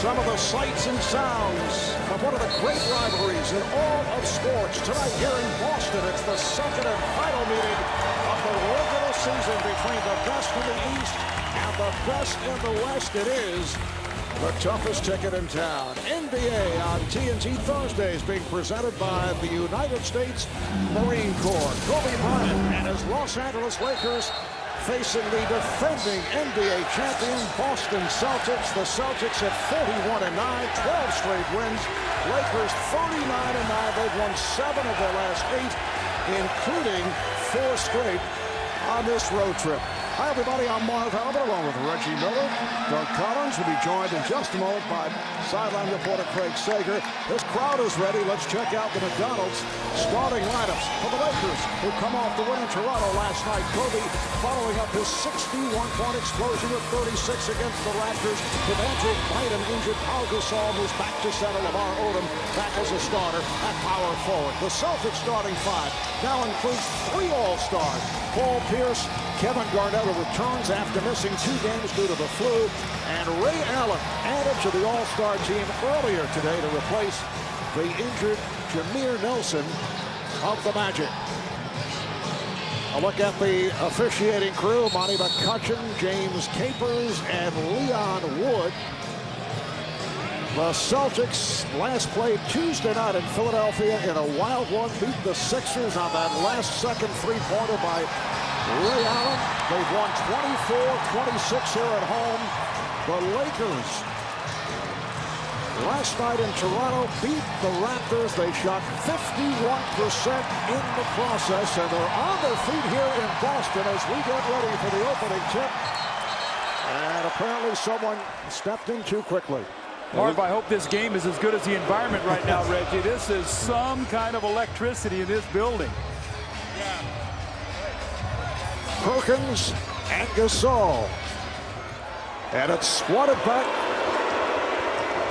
some of the sights and sounds of one of the great rivalries in all of sports. Tonight here in Boston, it's the second and final meeting of the regular season between the best in the East and the best in the West. It is the toughest ticket in town. NBA on TNT Thursdays being presented by the United States Marine Corps. Kobe Bryant and his Los Angeles Lakers facing the defending NBA champion Boston Celtics. The Celtics at 41-9, 12 straight wins. Lakers 39-9. They've won 7 of their last 8, including 4 straight on this road trip. Hi, everybody. I'm Marv Albert, along with Reggie Miller. Doug Collins will be joined in just a moment by sideline reporter Craig Sager. This crowd is ready. Let's check out the McDonald's starting lineups for the Lakers, who come off the win in Toronto last night. Kobe following up his 61-point explosion with 36 against the Raptors. With Andrew Bynum injured, Pau Gasol moves back to center. Lamar Odom back as a starter at power forward. The Celtics starting 5 now includes 3 All-Stars. Paul Pierce, Kevin Garnett returns after missing 2 games due to the flu, and Ray Allen added to the All-Star team earlier today to replace the injured Jameer Nelson of the Magic. A look at the officiating crew: Monty McCutcheon, James Capers, and Leon Wood. The Celtics last played Tuesday night in Philadelphia in a wild one, beat the Sixers on that last-second three-pointer by Ray Allen. They've won 24-26 here at home. The Lakers last night in Toronto beat the Raptors. They shot 51% in the process, and they're on their feet here in Boston as we get ready for the opening tip. And apparently someone stepped in too quickly. Marv, I hope this game is as good as the environment right now, Reggie. This is some kind of electricity in this building. Perkins and Gasol. And it's swatted back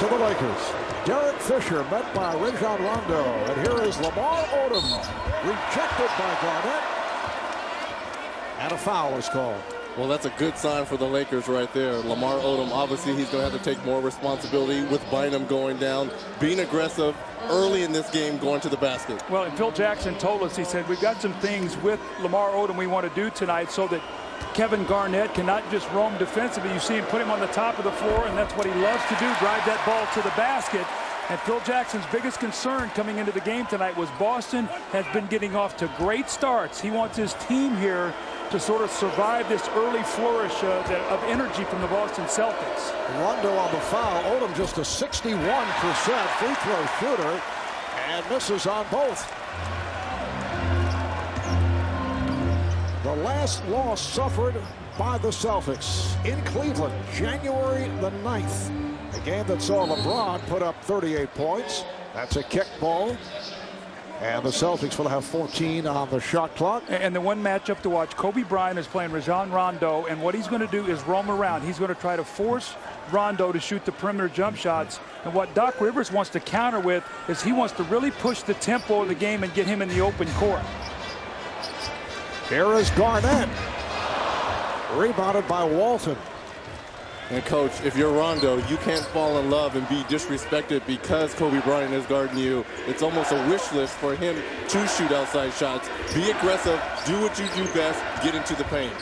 to the Lakers. Derek Fisher met by Rajon Rondo. And here is Lamar Odom, rejected by Garnett. And a foul is called. Well, that's a good sign for the Lakers right there. Lamar Odom, obviously, he's going to have to take more responsibility with Bynum going down, being aggressive early in this game, going to the basket. Well, and Phil Jackson told us, he said, we've got some things with Lamar Odom we want to do tonight so that Kevin Garnett cannot just roam defensively. You see him put him on the top of the floor, and that's what he loves to do, drive that ball to the basket. And Phil Jackson's biggest concern coming into the game tonight was Boston has been getting off to great starts. He wants his team here to sort of survive this early flourish of energy from the Boston Celtics. Rondo on the foul. Odom just a 61% free throw shooter and misses on both. The last loss suffered by the Celtics in Cleveland, January the 9th. A game that saw LeBron put up 38 points. That's a kickball. And the Celtics will have 14 on the shot clock. And the one matchup to watch, Kobe Bryant is playing Rajon Rondo, and what he's going to do is roam around. He's going to try to force Rondo to shoot the perimeter jump shots. And what Doc Rivers wants to counter with is he wants to really push the tempo of the game and get him in the open court. Here is Garnett. Rebounded by Walton. And, Coach, if you're Rondo, you can't fall in love and be disrespected because Kobe Bryant is guarding you. It's almost a wish list for him to shoot outside shots. Be aggressive. Do what you do best. Get into the paint.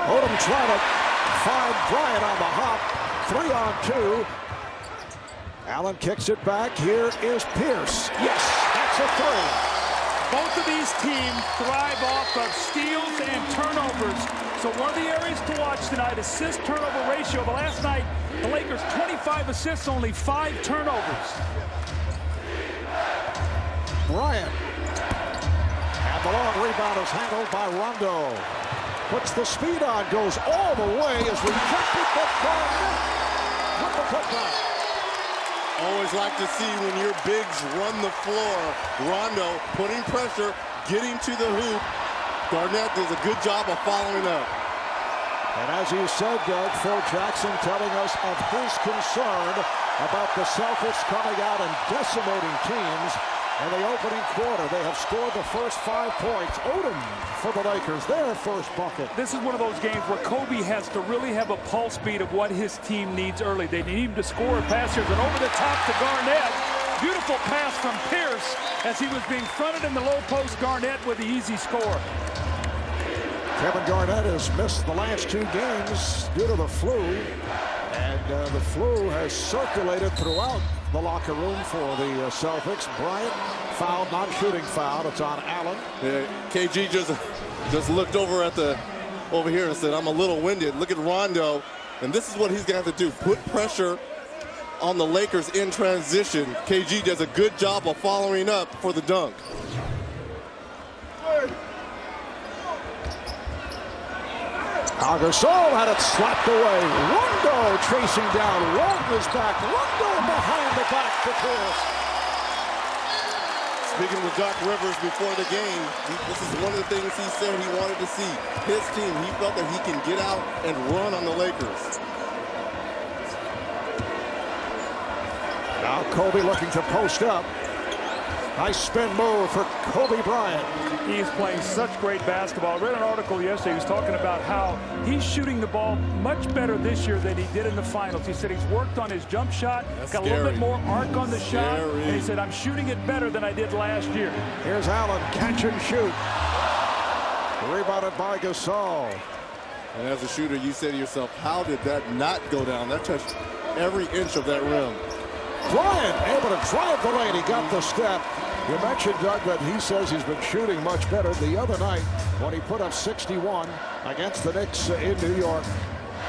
Odom trying to find Bryant on the hop. 3 on 2. Allen kicks it back. Here is Pierce. Yes, that's a 3. Both of these teams thrive off of steals and turnovers. So one of the areas to watch tonight, assist-turnover ratio. But last night, the Lakers 25 assists, only 5 turnovers. Bryant. And the long rebound is handled by Rondo. Puts the speed on, goes all the way, is rejected by Garnett with the putback. Always like to see when your bigs run the floor. Rondo putting pressure, getting to the hoop. Garnett does a good job of following up. And as you said, Doug, Phil Jackson telling us of his concern about the Celtics coming out and decimating teams In the opening quarter, they have scored the first 5 points. Odom for the Lakers, their first bucket. This is one of those games where Kobe has to really have a pulse beat of what his team needs early. They need him to score a pass here, and over the top to Garnett. Beautiful pass from Pierce as he was being fronted in the low post. Garnett with the easy score. Kevin Garnett has missed the last 2 games due to the flu. And the flu has circulated throughout the locker room for the Celtics. Bryant fouled, non-shooting foul. It's on Allen. Yeah, KG just looked over here and said, I'm a little winded. Look at Rondo. And this is what he's going to have to do. Put pressure on the Lakers in transition. KG does a good job of following up for the dunk. Gasol had it slapped away. Rondo chasing down. Walton is back. Rondo behind the back to Pierce. Speaking with Doc Rivers before the game, this is one of the things he said he wanted to see. His team, he felt that he can get out and run on the Lakers. Now Kobe looking to post up. Nice spin move for Kobe Bryant. He's playing such great basketball. I read an article yesterday. He was talking about how he's shooting the ball much better this year than he did in the finals. He said he's worked on his jump shot, got a little bit more arc on the shot, and he said, I'm shooting it better than I did last year. Here's Allen, catch and shoot. Rebounded by Gasol. And as a shooter, you say to yourself, how did that not go down? That touched every inch of that rim. Bryant able to drive the lane. He got the step. You mentioned, Doug, that he says he's been shooting much better. The other night, when he put up 61 against the Knicks in New York,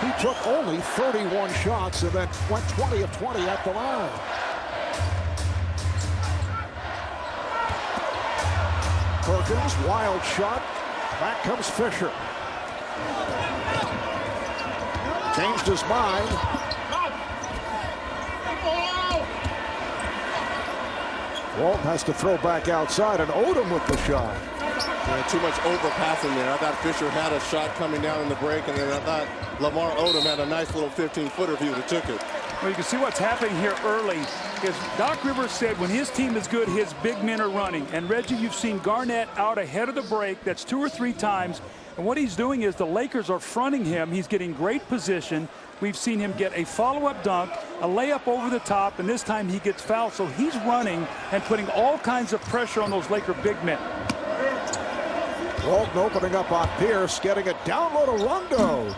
he took only 31 shots and then went 20 of 20 at the line. Perkins, wild shot. Back comes Fisher. Changed his mind. Walton has to throw back outside, and Odom with the shot. Yeah, too much overpassing there. I thought Fisher had a shot coming down in the break, and then I thought Lamar Odom had a nice little 15-footer if he would have took it. Well, you can see what's happening here early. Is Doc Rivers said when his team is good, his big men are running. And Reggie, you've seen Garnett out ahead of the break. That's 2 or 3 times. And what he's doing is the Lakers are fronting him. He's getting great position. We've seen him get a follow-up dunk, a layup over the top, and this time he gets fouled. So he's running and putting all kinds of pressure on those Laker big men. Walton opening up on Pierce, getting it down low to Rondo.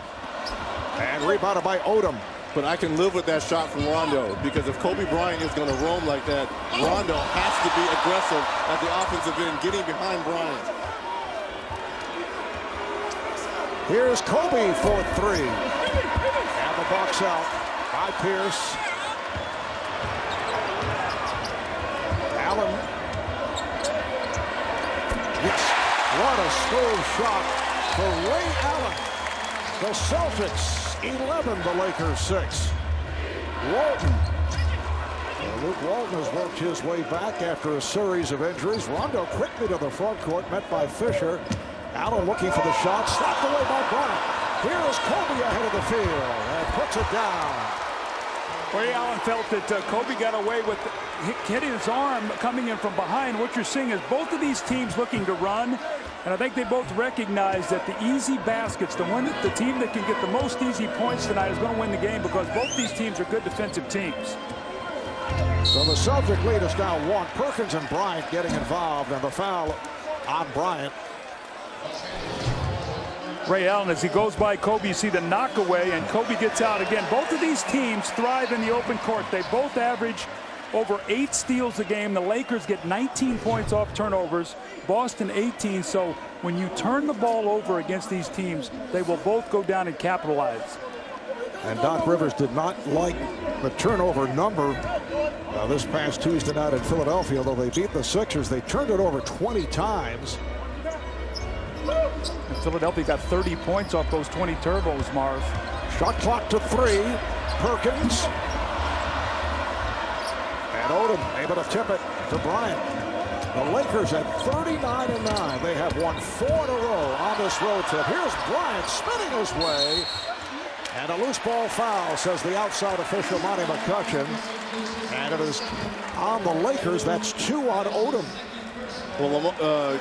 And rebounded by Odom. But I can live with that shot from Rondo, because if Kobe Bryant is going to roam like that, Rondo has to be aggressive at the offensive end, getting behind Bryant. Here's Kobe for 3. And the box out by Pierce. Allen. Yes, what a smooth shot for Ray Allen. The Celtics 11, the Lakers 6. Walton. Luke Walton has worked his way back after a series of injuries. Rondo quickly to the front court, met by Fisher. Allen looking for the shot, slapped away by Bryant. Here is Kobe ahead of the field and puts it down. Ray Allen felt that Kobe got away with hitting his arm coming in from behind. What you're seeing is both of these teams looking to run, and I think they both recognize that the easy baskets, the team that can get the most easy points tonight is going to win the game, because both these teams are good defensive teams. So the Celtic lead is now 1. Perkins and Bryant getting involved, and the foul on Bryant. Ray Allen, as he goes by Kobe, you see the knockaway, and Kobe gets out again. Both of these teams thrive in the open court. They both average over 8 steals a game. The Lakers get 19 points off turnovers, Boston 18. So when you turn the ball over against these teams, they will both go down and capitalize. And Doc Rivers did not like the turnover number this past Tuesday night in Philadelphia. Although they beat the Sixers, they turned it over 20 times. And Philadelphia got 30 points off those 20 turbos, Marv. Shot clock to 3. Perkins. And Odom able to tip it to Bryant. The Lakers at 39-9. They have won 4 in a row on this road trip. Here's Bryant spinning his way. And a loose ball foul, says the outside official, Monty McCutcheon. And it is on the Lakers. That's 2 on Odom. Well,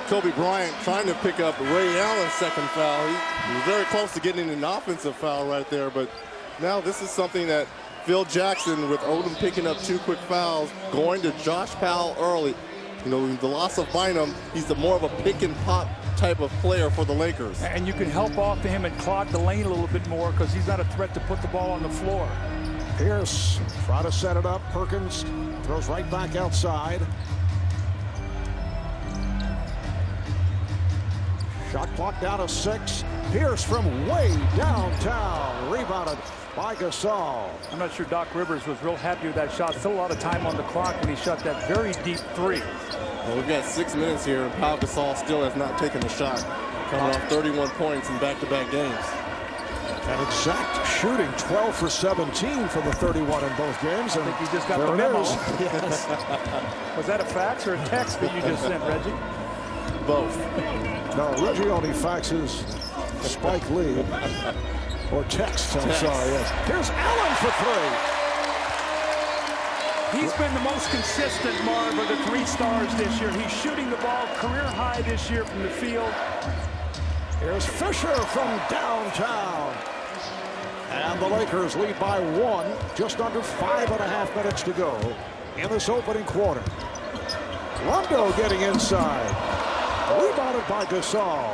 Kobe Bryant trying to pick up Ray Allen's second foul. He was very close to getting an offensive foul right there, but now this is something that Phil Jackson, with Odom picking up 2 quick fouls, going to Josh Powell early. You know, the loss of Bynum, he's more of a pick and pop type of player for the Lakers. And you can help off him and clog the lane a little bit more because he's not a threat to put the ball on the floor. Pierce try to set it up. Perkins throws right back outside. Shot clock down to 6. Pierce from way downtown. Rebounded by Gasol. I'm not sure Doc Rivers was real happy with that shot. Still a lot of time on the clock when he shot that very deep 3. Well, we've got 6 minutes here, and Pau Gasol still has not taken a shot. Coming off 31 points in back-to-back games. An exact shooting, 12 for 17 for the 31 in both games. I think you just got the memo. Yes. Was that a fax or a text that you just sent, Reggie? Both. No, Reggie only faxes Spike Lee. Or texts, I'm sorry. Yes. Here's Allen for 3. He's been the most consistent, Marv, of the 3 stars this year. He's shooting the ball career high this year from the field. Here's Fisher from downtown. And the Lakers lead by 1, just under 5.5 minutes to go in this opening quarter. Rondo getting inside. Rebounded by Gasol.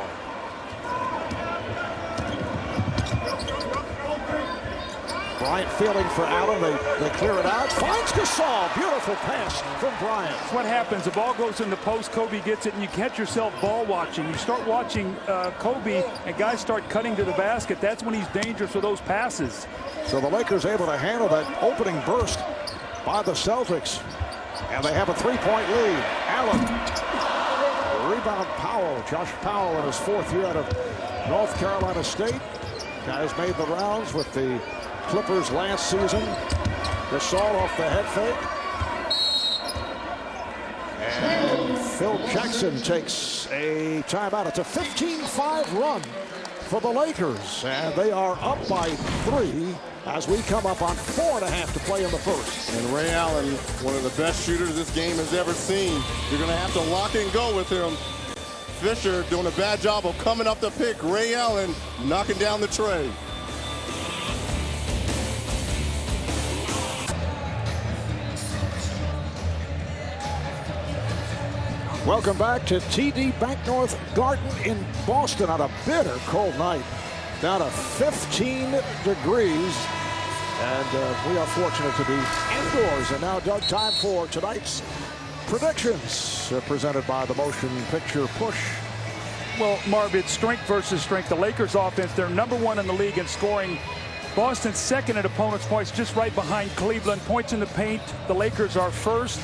Bryant fielding for Allen. They clear it out. Finds Gasol. Beautiful pass from Bryant. That's what happens. The ball goes in the post. Kobe gets it, and you catch yourself ball watching. You start watching Kobe, and guys start cutting to the basket. That's when he's dangerous with those passes. So the Lakers able to handle that opening burst by the Celtics. And they have a 3-point lead. Allen. Rebound Powell. Josh Powell in his 4th year out of North Carolina State. Guys made the rounds with the Clippers last season. Gasol off the head fake. And Phil Jackson takes a timeout. It's a 15-5 run for the Lakers. And they are up by 3 as we come up on 4.5 to play in the first. And Ray Allen, one of the best shooters this game has ever seen. You're going to have to lock and go with him. Fisher doing a bad job of coming up the pick. Ray Allen knocking down the tray. Welcome back to TD Bank North Garden in Boston on a bitter cold night. Down to 15 degrees. And we are fortunate to be indoors. And now, Doug, time for tonight's predictions presented by the Motion Picture Push. Well, Marv, it's strength versus strength. The Lakers offense, they're #1 in the league in scoring. Boston's 2nd at opponents' points, just right behind Cleveland. Points in the paint, the Lakers are 1st.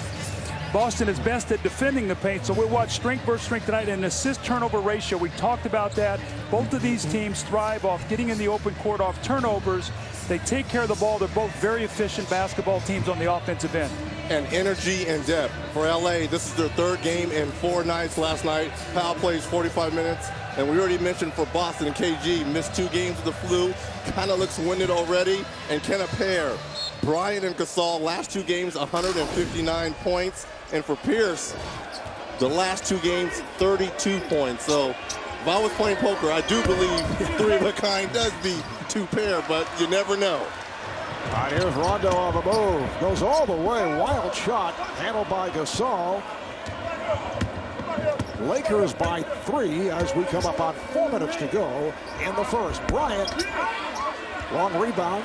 Boston is best at defending the paint, so we'll watch strength versus strength tonight. And assist-turnover ratio, we talked about that. Both of these teams thrive off getting in the open court off turnovers. They take care of the ball. They're both very efficient basketball teams on the offensive end. And energy and depth. For LA, this is their 3rd game in 4 nights last night. Powell plays 45 minutes. And we already mentioned for Boston, and KG missed 2 games with the flu. Kind of looks winded already. And Kenneth Pair, Bryant and Gasol, last 2 games, 159 points. And for Pierce, the last 2 games, 32 points. So if I was playing poker, I do believe 3 of a kind does beat 2 pair, but you never know. All right, here's Rondo on the move. Goes all the way. Wild shot handled by Gasol. Lakers by 3 as we come up on 4 minutes to go in the first. Bryant, long rebound.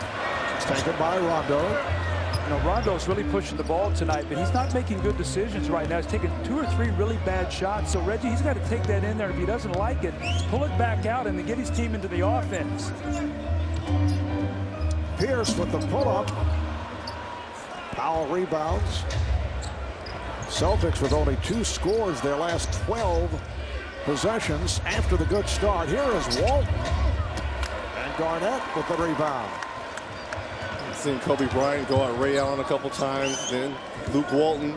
It's taken by Rondo. You know, Rondo's really pushing the ball tonight, but he's not making good decisions right now. He's taking 2 or 3 really bad shots. So, Reggie, he's got to take that in there. If he doesn't like it, pull it back out and then get his team into the offense. Pierce with the pull-up. Powell rebounds. Celtics with only 2 scores their last 12 possessions after the good start. Here is Walton. And Garnett with the rebound. Seen Kobe Bryant go at Ray Allen a couple times. Then Luke Walton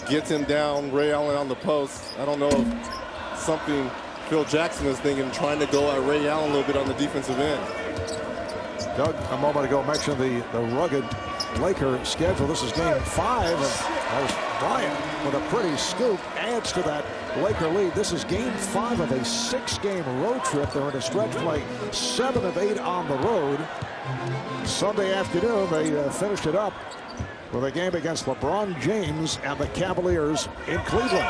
gets him down. Ray Allen on the post. I don't know if something Phil Jackson is thinking, trying to go at Ray Allen a little bit on the defensive end. Doug, a moment ago, mentioned the rugged Laker schedule. This is game 5, and there's Bryant with a pretty scoop, adds to that Laker lead. This is game 5 of a 6-game road trip. They're in a stretch play 7 of 8 on the road. Sunday afternoon, they finished it up with a game against LeBron James and the Cavaliers in Cleveland.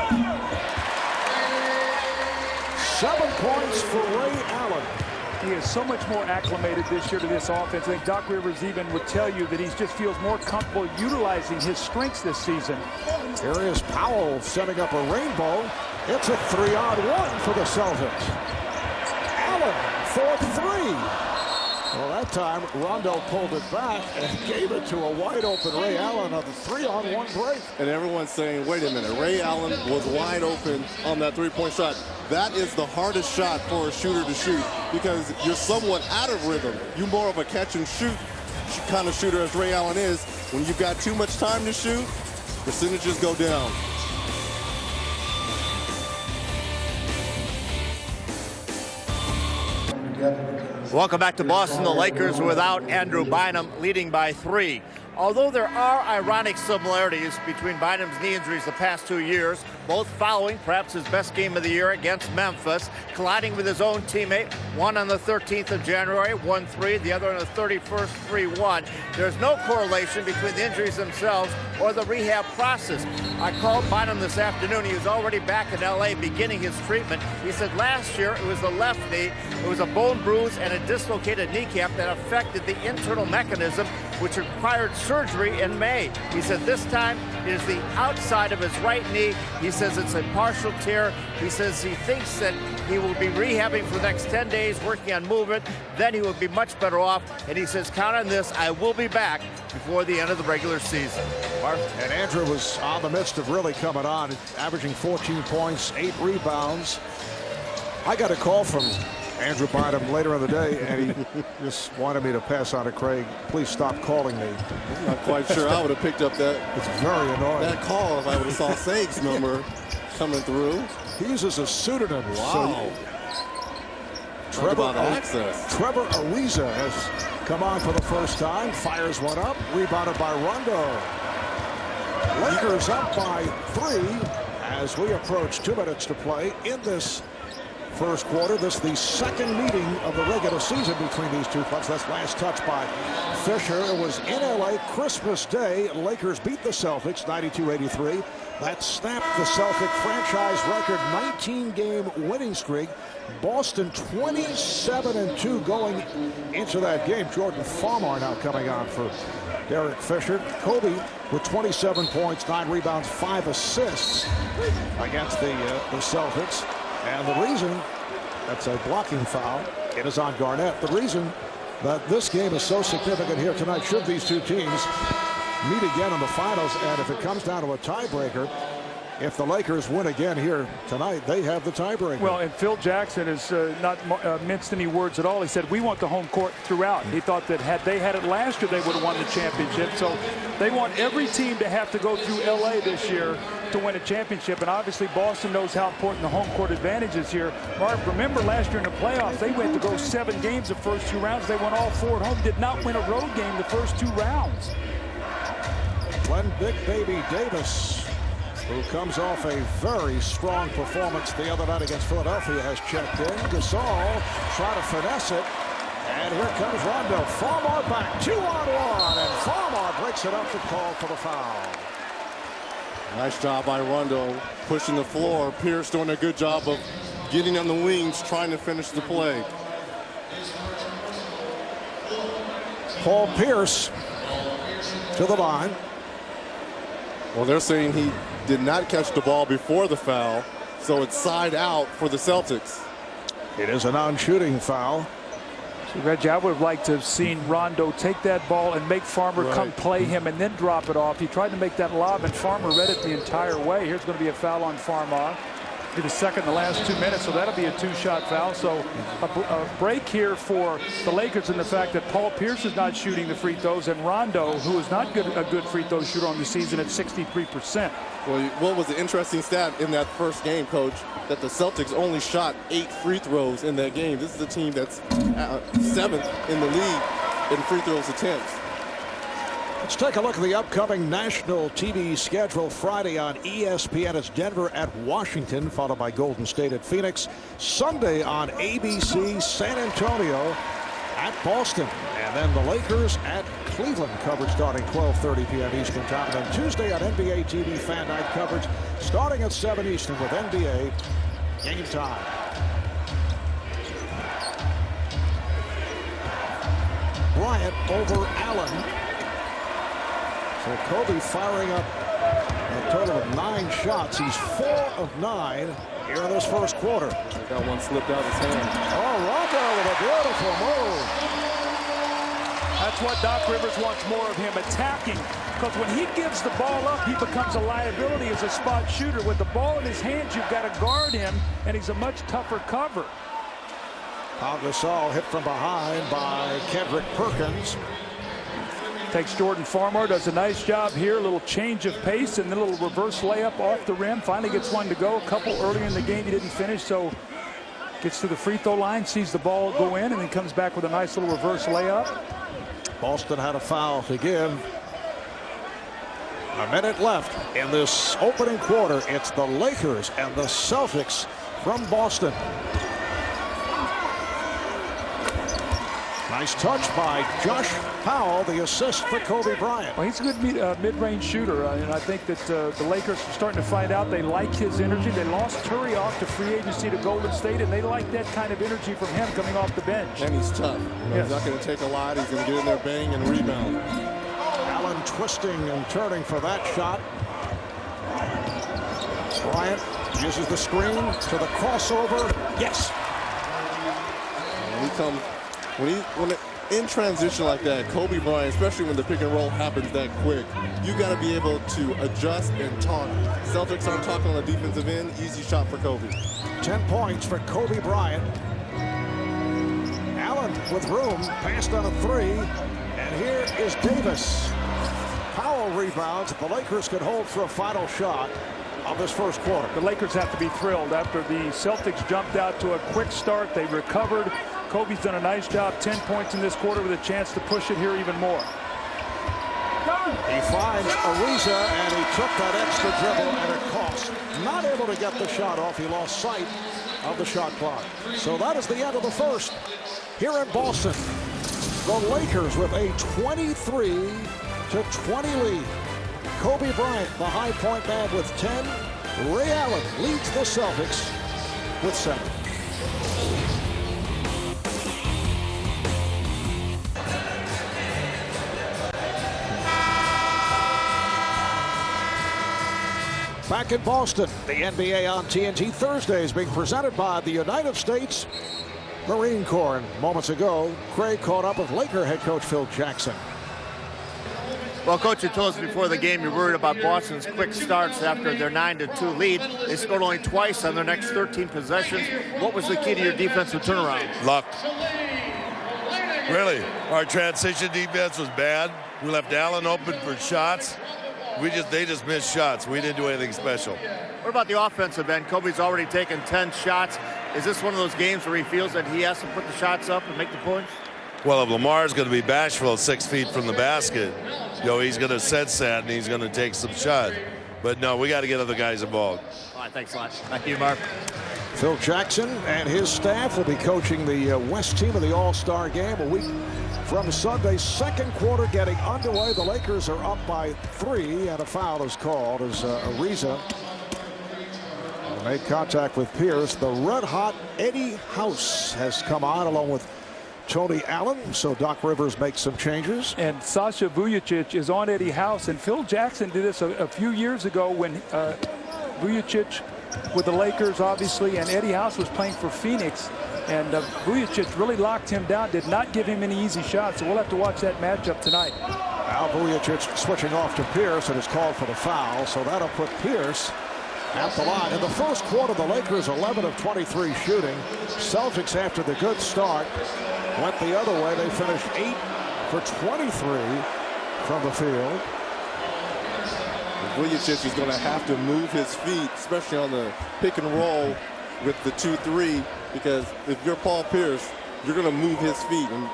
7 points for Ray Allen. He is so much more acclimated this year to this offense. I think Doc Rivers even would tell you that he just feels more comfortable utilizing his strengths this season. Here is Powell setting up a rainbow. It's a 3-on-1 for the Celtics. Allen for 3. Well, that time Rondo pulled it back and gave it to a wide-open Ray Allen on the 3-on-1 break. And everyone's saying, wait a minute, Ray Allen was wide open on that three-point shot. That is the hardest shot for a shooter to shoot because you're somewhat out of rhythm. You're more of a catch-and-shoot kind of shooter as Ray Allen is. When you've got too much time to shoot, percentages go down. Welcome back to Boston. The Lakers without Andrew Bynum, leading by 3. Although there are ironic similarities between Bynum's knee injuries the past 2 years, both following perhaps his best game of the year against Memphis, colliding with his own teammate, one on the 13th of January, 1-3, the other on the 31st, 3-1. There's no correlation between the injuries themselves or the rehab process. I called Bynum this afternoon. He was already back in LA beginning his treatment. He said last year it was the left knee. It was a bone bruise and a dislocated kneecap that affected the internal mechanism, which required surgery in May. He said this time it is the outside of his right knee. He says it's a partial tear. He says he thinks that he will be rehabbing for the next 10 days, working on movement. Then he will be much better off. And he says, count on this, I will be back before the end of the regular season. And Andrew was on the midst of really coming on, averaging 14 points, 8 rebounds. I got a call from Andrew Bynum later in the day, and he just wanted me to pass on to Craig, please stop calling me. I'm not quite sure I would have picked up that. It's very annoying. That call if I would have saw Saig's number coming through. He uses a pseudonym. Wow. So Trevor Ariza has come on for the first time, fires one up, rebounded by Rondo. Lakers up by 3 as we approach 2 minutes to play in this first quarter. This is the second meeting of the regular season between these two clubs. That's last touch by Fisher. It was in LA Christmas Day. Lakers beat the Celtics 92-83. That snapped the Celtic franchise record 19-game winning streak. Boston 27-2 going into that game. Jordan Farmar now coming on for Derek Fisher. Kobe with 27 points, 9 rebounds, 5 assists against the Celtics. And the reason, that's a blocking foul, it is on Garnett. The reason that this game is so significant here tonight, should these two teams meet again in the finals, and if it comes down to a tiebreaker, if the Lakers win again here tonight, they have the tiebreaker. Well, and Phil Jackson has not minced any words at all. He said, we want the home court throughout. He thought that had they had it last year, they would have won the championship. So they want every team to have to go through LA this year to win a championship. And obviously Boston knows how important the home court advantage is here. Mark, remember last year in the playoffs, they went to go 7 games the first 2 rounds. They won all 4 at home, did not win a road game the first 2 rounds. Glenn Big Baby Davis, who comes off a very strong performance the other night against Philadelphia, has checked in. Gasol trying to finesse it. And here comes Rondo. Farmar back, 2-on-1. And Farmar breaks it up to call for the foul. Nice job by Rondo pushing the floor. Pierce doing a good job of getting on the wings, trying to finish the play. Paul Pierce to the line. Well, they're saying he did not catch the ball before the foul, so it's side out for the Celtics. It is a non-shooting foul. So, Reggie, I would have liked to have seen Rondo take that ball and make Farmer come play him and then drop it off. He tried to make that lob, and Farmer read it the entire way. Here's going to be a foul on Farmer. Be the second in the last 2 minutes, so that'll be a 2-shot foul. So a break here for the Lakers in the fact that Paul Pierce is not shooting the free throws, and Rondo, who is not a good free throw shooter on the season, at 63%. Well, what was the interesting stat in that first game, Coach, that the Celtics only shot 8 free throws in that game. This is a team that's 7th in the league in free throws attempts. Let's take a look at the upcoming national TV schedule. Friday on ESPN, it's Denver at Washington, followed by Golden State at Phoenix. Sunday on ABC, San Antonio at Boston. And then the Lakers at Cleveland, coverage starting 12:30 p.m. Eastern Time. And then Tuesday on NBA TV Fan Night coverage starting at 7 Eastern with NBA Game Time. Bryant over Allen. So Kobe firing up a total of 9 shots. He's 4 of 9 here in this first quarter. That one slipped out his hand. Oh, Rondo with a beautiful move. That's what Doc Rivers wants more of him, attacking. Because when he gives the ball up, he becomes a liability as a spot shooter. With the ball in his hands, you've got to guard him, and he's a much tougher cover. Pau Gasol hit from behind by Kendrick Perkins. Takes Jordan Farmar, does a nice job here. A little change of pace and then a little reverse layup off the rim. Finally gets one to go. A couple earlier in the game he didn't finish, so gets to the free throw line, sees the ball go in, and then comes back with a nice little reverse layup. Boston had a foul to give. A minute left in this opening quarter. It's the Lakers and the Celtics from Boston. Nice touch by Josh Powell, the assist for Kobe Bryant. Well, he's a good mid-range shooter, and I think that the Lakers are starting to find out they like his energy. They lost Curry off to free agency to Golden State, and they like that kind of energy from him coming off the bench. And he's tough. He's not going to take a lot. He's going to get in there, bang, and rebound. Allen twisting and turning for that shot. Bryant uses the screen to the crossover. Yes. When in transition like that, Kobe Bryant, especially when the pick and roll happens that quick, you got to be able to adjust and talk. Celtics aren't talking on the defensive end. Easy shot for Kobe. 10 points for Kobe Bryant. Allen with room, passed on a 3, and here is Davis. Powell rebounds. The Lakers could hold for a final shot of this first quarter. The Lakers have to be thrilled after the Celtics jumped out to a quick start. They recovered. Kobe's done a nice job, 10 points in this quarter with a chance to push it here even more. He finds Ariza, and he took that extra dribble at a cost. Not able to get the shot off. He lost sight of the shot clock. So that is the end of the first. Here in Boston, the Lakers with a 23-20 lead. Kobe Bryant, the high point man with 10. Ray Allen leads the Celtics with 7. Back in Boston, the NBA on TNT Thursday is being presented by the United States Marine Corps. And moments ago, Craig caught up with Laker head coach Phil Jackson. Well, Coach, you told us before the game you're worried about Boston's quick starts after their 9-2 lead. They scored only twice on their next 13 possessions. What was the key to your defensive turnaround? Luck. Really, our transition defense was bad. We left Allen open for shots. They just missed shots. We didn't do anything special. What about the offensive end? Kobe's already taken 10 shots. Is this one of those games where he feels that he has to put the shots up and make the points? Well, if Lamar's going to be bashful 6 feet from the basket, he's going to sense that and he's going to take some shot. But no, we got to get other guys involved. All right, thanks a lot. Thank you, Mark. Phil Jackson and his staff will be coaching the West team of the All-Star game a week from Sunday. Second quarter getting underway. The Lakers are up by 3, and a foul is called as Ariza made contact with Pierce. The red-hot Eddie House has come on along with Tony Allen, so Doc Rivers makes some changes. And Sasha Vujacic is on Eddie House, and Phil Jackson did this a few years ago when Vujacic with the Lakers, obviously, and Eddie House was playing for Phoenix, and Vujacic really locked him down, did not give him any easy shots, so we'll have to watch that matchup tonight. Now Vujacic switching off to Pierce and is called for the foul, so that'll put Pierce at the line. In the first quarter, the Lakers 11 of 23 shooting. Celtics, after the good start, went the other way. They finished 8 for 23 from the field. Vujacic is going to have to move his feet, especially on the pick and roll with the 2-3, because if you're Paul Pierce, you're going to move his feet. And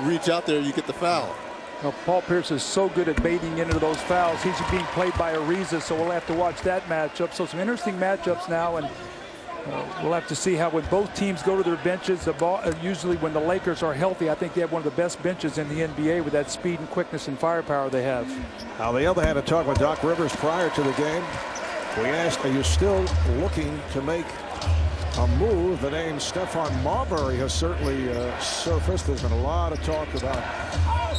reach out there, you get the foul. Now, Paul Pierce is so good at baiting into those fouls. He's being played by Ariza, so we'll have to watch that matchup. So some interesting matchups now, and we'll have to see how when both teams go to their benches. Usually when the Lakers are healthy, I think they have one of the best benches in the NBA with that speed and quickness and firepower they have. On the other hand, I talked with Doc Rivers prior to the game. We asked, are you still looking to make a move? The name Stephon Marbury has certainly surfaced. There's been a lot of talk about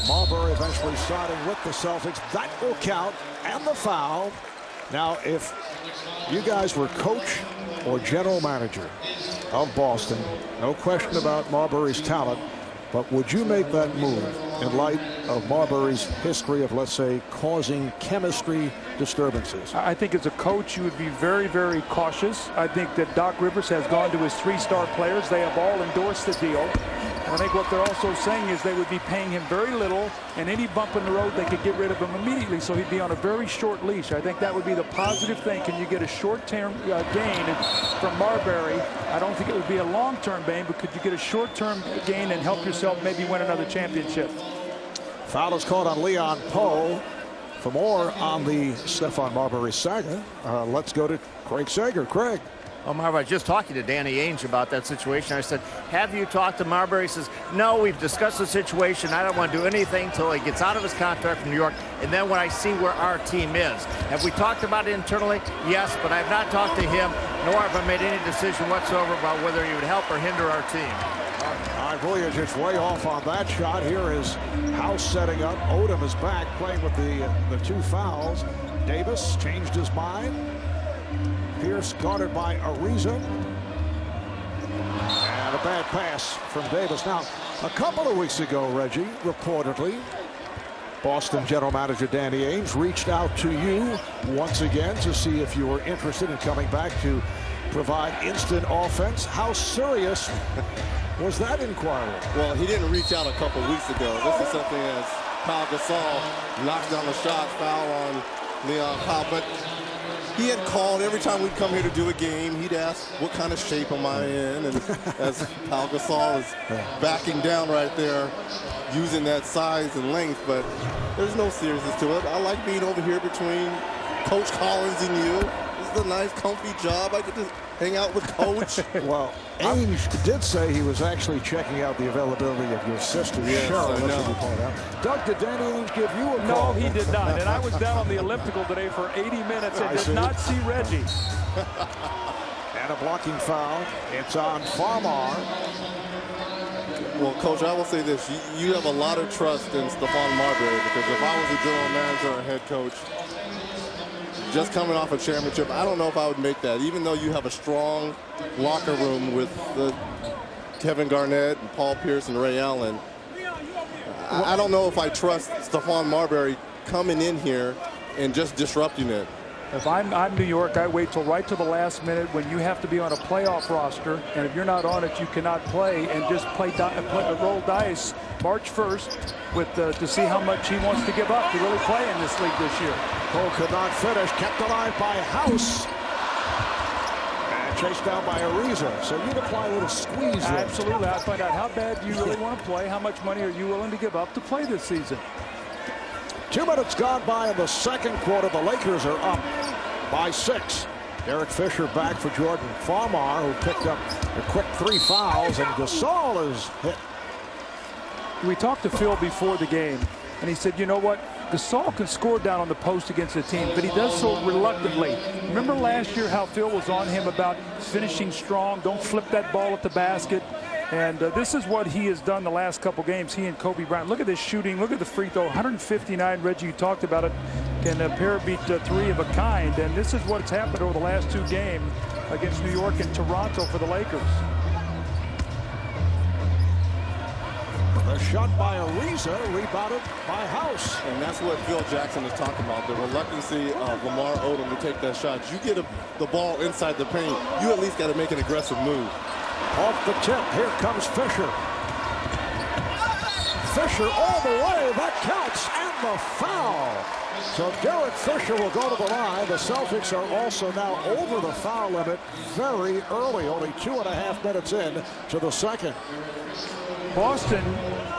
Marbury eventually signing with the Celtics. That will count, and the foul. Now, if you guys were coach or general manager of Boston, no question about Marbury's talent, but would you make that move in light of Marbury's history of, let's say, causing chemistry disturbances? I think as a coach, you would be very, very cautious. I think that Doc Rivers has gone to his 3-star players. They have all endorsed the deal. And I think what they're also saying is they would be paying him very little, and any bump in the road, they could get rid of him immediately, so he'd be on a very short leash. I think that would be the positive thing. Can you get a short-term gain from Marbury? I don't think it would be a long-term gain, but could you get a short-term gain and help yourself maybe win another championship? Foul is called on Leon Poe. For more on the Stephon Marbury saga, let's go to Craig Sager. Craig. Oh, Marbury, I was just talking to Danny Ainge about that situation. I said, have you talked to Marbury? He says, no, we've discussed the situation. I don't want to do anything until he gets out of his contract from New York, and then when I see where our team is. Have we talked about it internally? Yes, but I've not talked to him, nor have I made any decision whatsoever about whether he would help or hinder our team. Voyage is way off on that shot. Here is House setting up. Odom is back playing with the 2 fouls. Davis changed his mind. Pierce guarded by Ariza. And a bad pass from Davis. Now, a couple of weeks ago, Reggie, reportedly, Boston general manager Danny Ainge reached out to you once again to see if you were interested in coming back to provide instant offense. How serious was that inquiry? Well, he didn't reach out a couple weeks ago. This is something as Pau Gasol knocks down the shot, foul on Leon Powell. But he had called every time we'd come here to do a game. He'd ask, what kind of shape am I in? And as Pau Gasol is backing down right there, using that size and length, but there's no seriousness to it. I like being over here between Coach Collins and you. This is a nice, comfy job. I get to hang out with Coach. Well, Ainge did say he was actually checking out the availability of your sister, Cheryl. I know. Doug, did Danny Ainge give you a No, call? he did not. And I was down on the elliptical today for 80 minutes and did not see Reggie. And a blocking foul. It's on Farmar. Well, Coach, I will say this. You have a lot of trust in Stephon Marbury, because if I was a general manager or head coach, just coming off a championship, I don't know if I would make that, even though you have a strong locker room with Kevin Garnett and Paul Pierce and Ray Allen. I don't know if I trust Stephon Marbury coming in here and just disrupting it. If I'm New York, I wait till right to the last minute when you have to be on a playoff roster, and if you're not on it, you cannot play, and just roll dice March 1st with to see how much he wants to give up to really play in this league this year. Cole could not finish, kept alive by House, and chased down by Ariza. So you'd apply a little squeeze there. Absolutely. I'd find out how bad you really want to play, how much money are you willing to give up to play this season. 2 minutes gone by in the second quarter. The Lakers are up by 6. Derek Fisher back for Jordan Farmar, who picked up a quick 3 fouls, and Gasol is hit. We talked to Phil before the game, and he said, you know what? Gasol can score down on the post against the team, but he does so reluctantly. Remember last year how Phil was on him about finishing strong, don't flip that ball at the basket. And this is what he has done the last couple games, he and Kobe Bryant. Look at this shooting. Look at the free throw. 159, Reggie, you talked about it. Can a pair beat 3 of a kind? And this is what's happened over the last 2 games against New York and Toronto for the Lakers. A shot by Ariza, rebounded by House. And that's what Phil Jackson is talking about, the reluctancy of Lamar Odom to take that shot. You get the ball inside the paint, you at least got to make an aggressive move. Off the tip, here comes Fisher. Fisher all the way, that counts, and the foul. So Derek Fisher will go to the line. The Celtics are also now over the foul limit very early, only 2.5 minutes in to the second. Boston,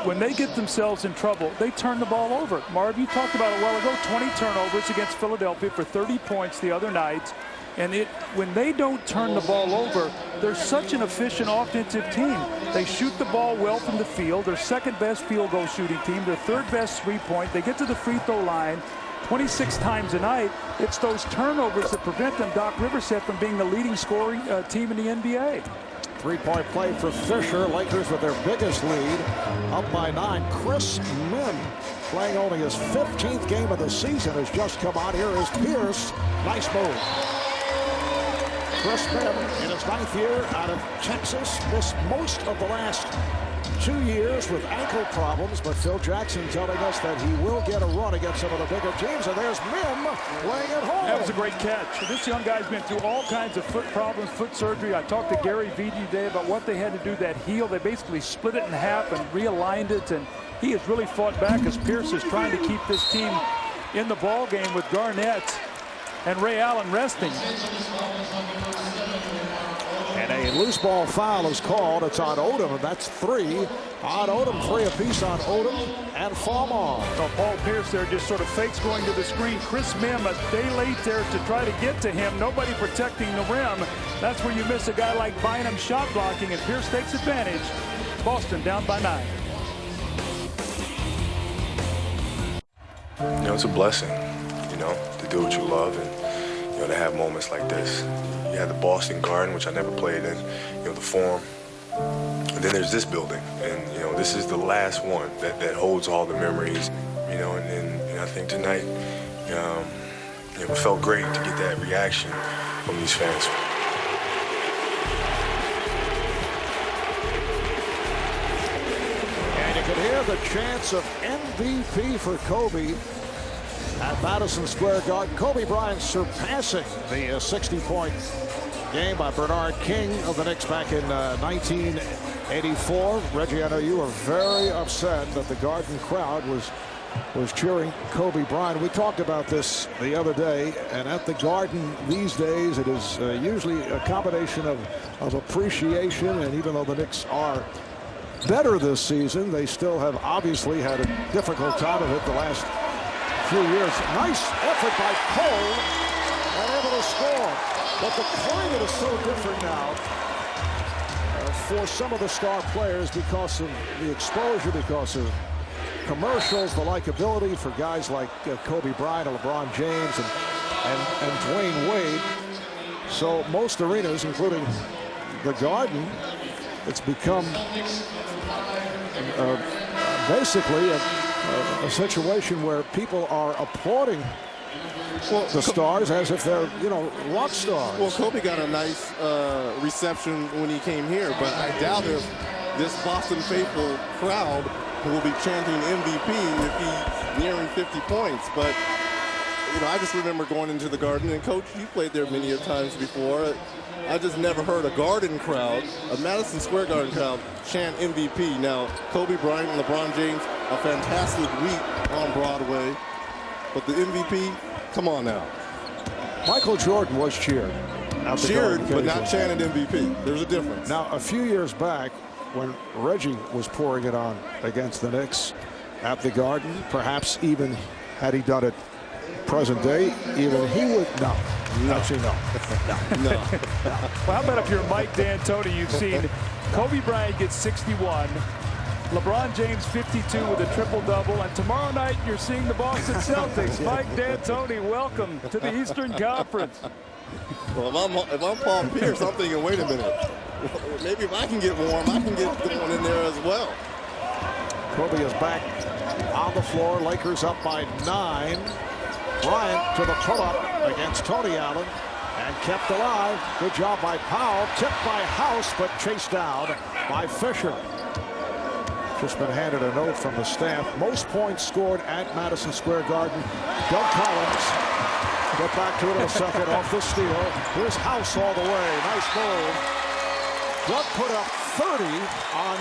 when they get themselves in trouble, they turn the ball over. Marv, you talked about it a while ago, 20 turnovers against Philadelphia for 30 points the other night. And when they don't turn the ball over, they're such an efficient offensive team. They shoot the ball well from the field. They're second best field goal shooting team. They're third best three-point. They get to the free throw line 26 times a night. It's those turnovers that prevent them, Doc Rivers said, from being the leading scoring team in the NBA. Three-point play for Fisher. Lakers with their biggest lead, up by 9. Chris Mim, playing only his 15th game of the season, has just come on. Here is Pierce. Nice move. Chris Mim, in his 9th year out of Texas, missed most of the last 2 years with ankle problems, but Phil Jackson telling us that he will get a run against some of the bigger teams, and there's Mim laying it home. That was a great catch. This young guy's been through all kinds of foot problems, foot surgery. I talked to Gary Vee today about what they had to do that heel. They basically split it in half and realigned it, and he has really fought back as Pierce is trying to keep this team in the ball game with Garnett and Ray Allen resting. And a loose ball foul is called. It's on Odom, and that's 3 on Odom. 3 apiece on Odom and Farmar. So Paul Pierce there just sort of fakes going to the screen. Chris Mim a day late there to try to get to him. Nobody protecting the rim. That's where you miss a guy like Bynum shot blocking, and Pierce takes advantage. Boston down by 9. You know, it's a blessing, you know, to do what you love and, you know, to have moments like this. You had the Boston Garden, which I never played in, you know, the Forum. And then there's this building, and, you know, this is the last one that holds all the memories, you know, and I think tonight, you know, it felt great to get that reaction from these fans. And you can hear the chants of MVP for Kobe at Madison Square Garden. Kobe Bryant surpassing the 60-point game by Bernard King of the Knicks back in 1984. Reggie, I know you were very upset that the Garden crowd was cheering Kobe Bryant. We talked about this the other day, and at the Garden these days it is usually a combination of appreciation, and even though the Knicks are better this season, they still have obviously had a difficult time of it the last few years. Nice effort by Cole and able to score. But the climate is so different now for some of the star players because of the exposure, because of commercials, the likability for guys like Kobe Bryant and LeBron James and Dwayne Wade. So most arenas, including the Garden, it's become basically a situation where people are applauding the stars as if they're, you know, rock stars. Well, Kobe got a nice reception when he came here, but I doubt if this Boston faithful crowd will be chanting MVP if he's nearing 50 points. But, you know, I just remember going into the Garden, and Coach, you played there many times before. I just never heard a Garden crowd, a Madison Square Garden crowd, chant MVP. Now, Kobe Bryant and LeBron James, a fantastic week on Broadway, but the MVP, come on now. Michael Jordan was cheered. Cheered, but not chanted MVP. There's a difference. Now, a few years back, when Reggie was pouring it on against the Knicks at the Garden, perhaps even had he done it present day, even he would, no. Actually, no. No. Well, how about if you're Mike D'Antoni? You've seen Kobe Bryant get 61, LeBron James 52 with a triple-double, and tomorrow night you're seeing the Boston Celtics. Mike D'Antoni, welcome to the Eastern Conference. Well, if I'm Paul Pierce, I'm thinking, wait a minute. Maybe if I can get warm, I can get the one in there as well. Kobe is back on the floor. Lakers up by 9. Bryant to the pull-up against Tony Allen and kept alive. Good job by Powell. Tipped by House, but chased down by Fisher. Just been handed a note from the staff. Most points scored at Madison Square Garden. Doug Collins. Get back to it in a second off the steal. Here's House all the way. Nice move. Doug put up 30 on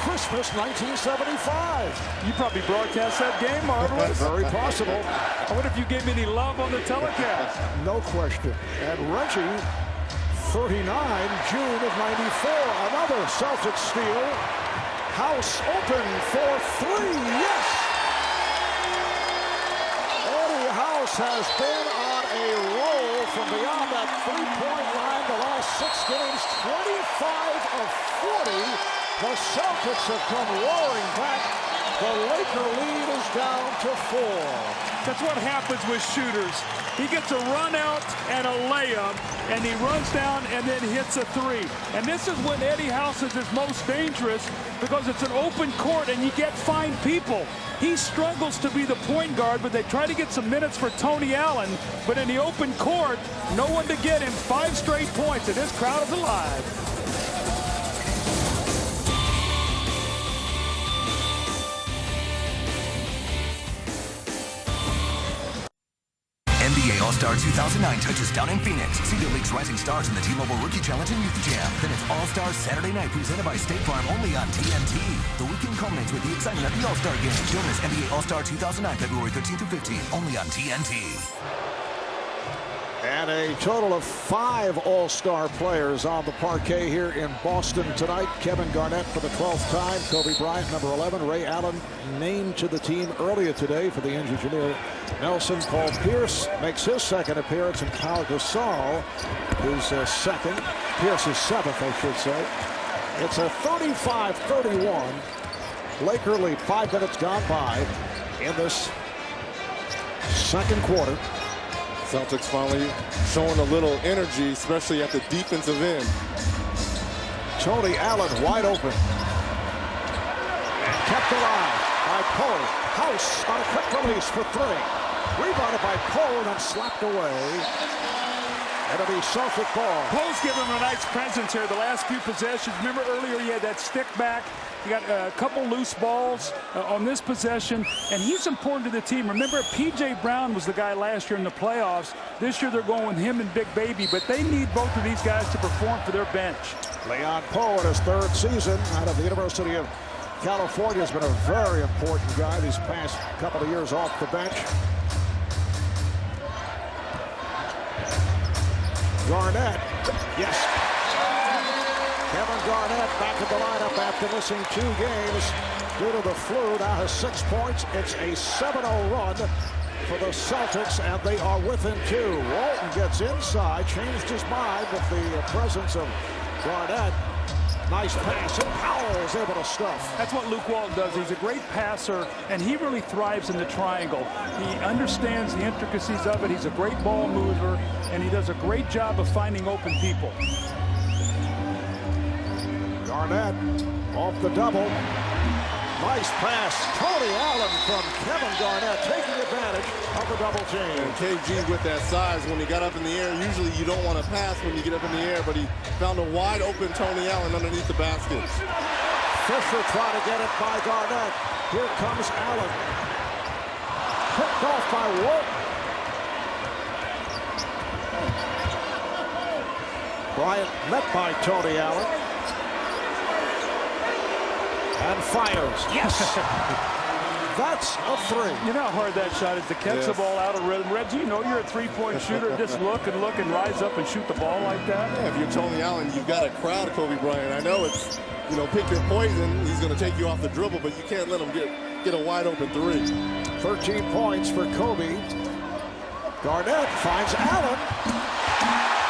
Christmas 1975. You probably broadcast that game, Marvelous. Very possible. I wonder if you gave me any love on the telecast. No question. And Reggie, 39, June of 94. Another Celtics steal. House open for three. Yes! Eddie House has been on a roll from beyond that three-point line the last 6 games. 25 of 40. The Celtics have come roaring back. The Laker lead is down to 4. That's what happens with shooters. He gets a run out and a layup, and he runs down and then hits a three. And this is when Eddie House is his most dangerous, because it's an open court and you get fine people. He struggles to be the point guard, but they try to get some minutes for Tony Allen. But in the open court, no one to get him. 5 straight points, and this crowd is alive. NBA All-Star 2009 touches down in Phoenix. See the league's rising stars in the T-Mobile Rookie Challenge and Youth Jam. Then it's All-Star Saturday night presented by State Farm only on TNT. The weekend culminates with the excitement of the All-Star Game. Don't miss NBA All-Star 2009 February 13 to 15 only on TNT. And a total of 5 All-Star players on the parquet here in Boston tonight. Kevin Garnett for the 12th time. Kobe Bryant, number 11. Ray Allen named to the team earlier today for the injured Jameer Nelson. Paul Pierce makes his second appearance, and Pau Gasol his second. Pierce's 7th, I should say. It's a 35-31 Laker lead. 5 minutes gone by in this second quarter. Celtics finally showing a little energy, especially at the defensive end. Tony Allen wide open. And kept alive by Poe. House on a quick release for 3. Rebounded by Poe and then slapped away. It'll be Celtic ball. Poe's given him a nice presence here the last few possessions. Remember earlier he had that stick back. He got a couple loose balls on this possession, and he's important to the team. Remember, P.J. Brown was the guy last year in the playoffs. This year they're going with him and Big Baby, but they need both of these guys to perform for their bench. Leon Poe in his 3rd season out of the University of California has been a very important guy these past couple of years off the bench. Garnett, yes. Kevin Garnett back in the lineup after missing 2 games due to the flu. Now has 6 points. It's a 7-0 run for the Celtics, and they are within 2. Walton gets inside, changed his mind with the presence of Garnett. Nice pass, and Powell is able to stuff. That's what Luke Walton does. He's a great passer, and he really thrives in the triangle. He understands the intricacies of it. He's a great ball mover, and he does a great job of finding open people. Garnett off the double. Nice pass. Tony Allen from Kevin Garnett taking advantage of the double team. And KG with that size, when he got up in the air, usually you don't want to pass when you get up in the air, but he found a wide open Tony Allen underneath the basket. Fisher trying to get it by Garnett. Here comes Allen. Picked off by Walton. Bryant met by Tony Allen. And fires. Yes! That's a 3. You know how hard that shot is to catch the ball out of rhythm. Reggie, you know you're a 3-point shooter. Just look and rise up and shoot the ball like that. Yeah, if you're Tony Allen, you've got to crowd Kobe Bryant. I know it's, pick your poison. He's going to take you off the dribble, but you can't let him get a wide open 3. 13 points for Kobe. Garnett finds Allen.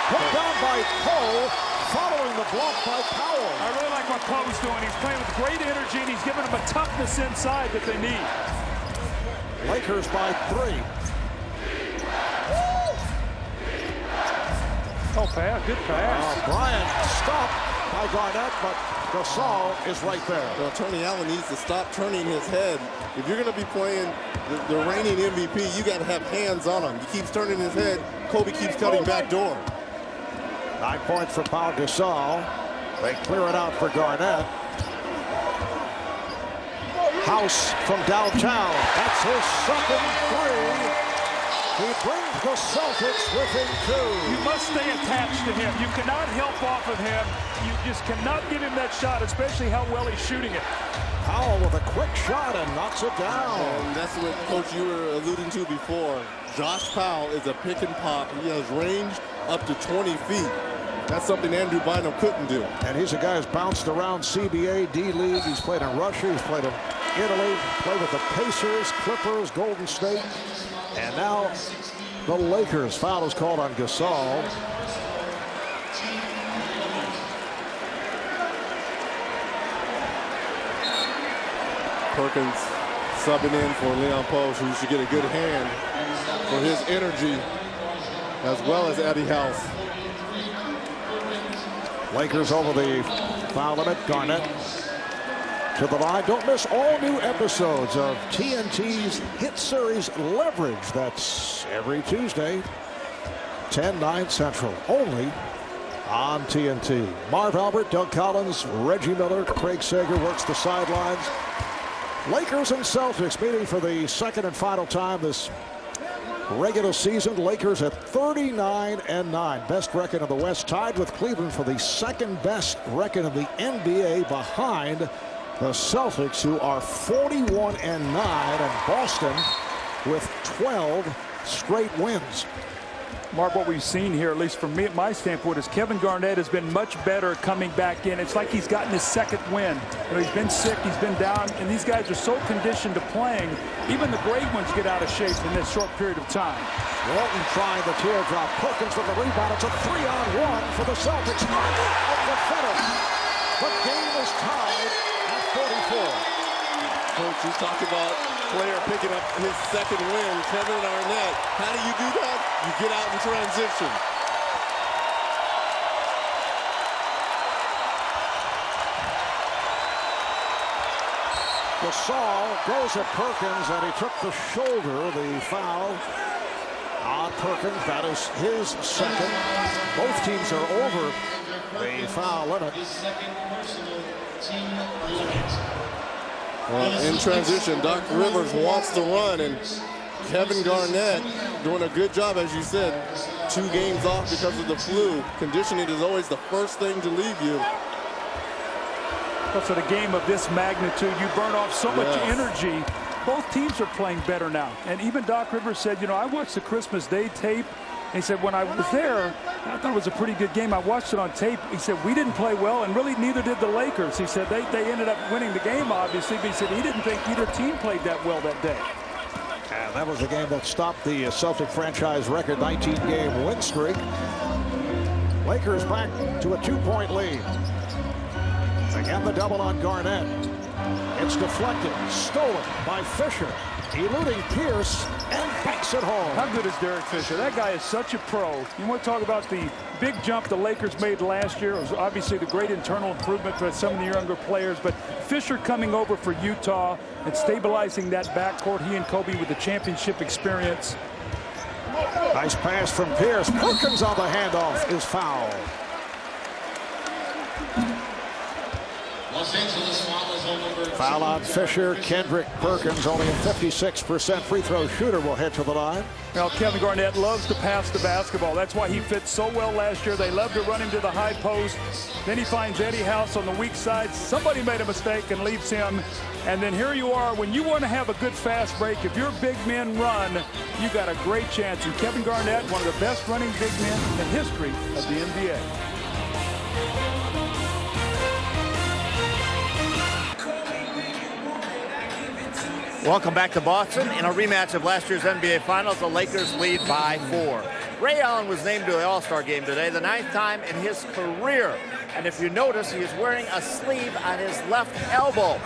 Put down by Poe. Following the block by Powell. I really like what Poe's doing. He's playing with great energy, and he's giving them a toughness inside that they need. Lakers by 3. Oh, pass. Good pass. Bryant stopped by Garnett, but Gasol is right there. Well, Tony Allen needs to stop turning his head. If you're going to be playing the reigning MVP, you got to have hands on him. He keeps turning his head. Kobe keeps cutting back door. 9 points for Pau Gasol. They clear it out for Garnett. House from downtown. That's his second 3. He brings the Celtics within 2. You must stay attached to him. You cannot help off of him. You just cannot give him that shot, especially how well he's shooting it. Powell with a quick shot and knocks it down. And that's what, Coach, you were alluding to before. Josh Powell is a pick and pop. He has range up to 20 feet. That's something Andrew Bynum couldn't do. And he's a guy who's bounced around CBA, D-League. He's played in Russia. He's played in Italy. Played with the Pacers, Clippers, Golden State. And now the Lakers. Foul is called on Gasol. Perkins subbing in for Leon Post, who should get a good hand for his energy, as well as Eddie House. Lakers over the foul limit. Garnett to the line. Don't miss all new episodes of TNT's hit series Leverage. That's every Tuesday, 10/9 Central, only on TNT. Marv Albert, Doug Collins, Reggie Miller, Craig Sager works the sidelines. Lakers and Celtics meeting for the second and final time this regular season. Lakers at 39-9, best record in the West, tied with Cleveland for the second best record in the NBA, behind the Celtics, who are 41-9, and Boston with 12 straight wins. Mark, what we've seen here, at least from me, at my standpoint, is Kevin Garnett has been much better coming back in. It's like he's gotten his second win. You know, he's been sick, he's been down, and these guys are so conditioned to playing. Even the great ones get out of shape in this short period of time. Walton trying the teardrop. Perkins with the rebound. It's a 3-on-1 for the Celtics. With the finish. The game is tied at 44. Coach, you talked about player picking up his second win, Kevin Garnett. How do you do that? You get out in transition. Gasol goes at Perkins, and he took the shoulder. The foul on Perkins. That is his second. Both teams are over the foul limit. In transition, Doc Rivers wants to run, and Kevin Garnett doing a good job, as you said. 2 games off because of the flu. Conditioning is always the first thing to leave you. But for the game of this magnitude, you burn off so much energy. Both teams are playing better now. And even Doc Rivers said, you know, I watched the Christmas Day tape. And he said, when I was there, I thought it was a pretty good game. I watched it on tape. He said, we didn't play well, and really neither did the Lakers. He said they ended up winning the game, obviously, but he said he didn't think either team played that well that day. And that was the game that stopped the Celtic franchise record 19-game win streak. Lakers back to a 2-point lead. Again, the double on Garnett. It's deflected, stolen by Fisher, eluding Pierce, and banks it home. How good is Derek Fisher? That guy is such a pro. You want to talk about the big jump the Lakers made last year. It was obviously the great internal improvement for some of the younger players, but Fisher coming over for Utah and stabilizing that backcourt. He and Kobe with the championship experience. Nice pass from Pierce. Perkins on the handoff is fouled. Foul on Fisher. Kendrick Perkins, only a 56% free throw shooter, will head to the line. Well, Kevin Garnett loves to pass the basketball. That's why he fit so well last year. They love to run him to the high post. Then he finds Eddie House on the weak side. Somebody made a mistake and leaves him. And then here you are. When you want to have a good fast break, if your big men run, you got a great chance. And Kevin Garnett, one of the best running big men in the history of the NBA. Welcome back to Boston. In a rematch of last year's NBA Finals, the Lakers lead by 4. Ray Allen was named to the All-Star game today, the 9th time in his career. And if you notice, he is wearing a sleeve on his left elbow.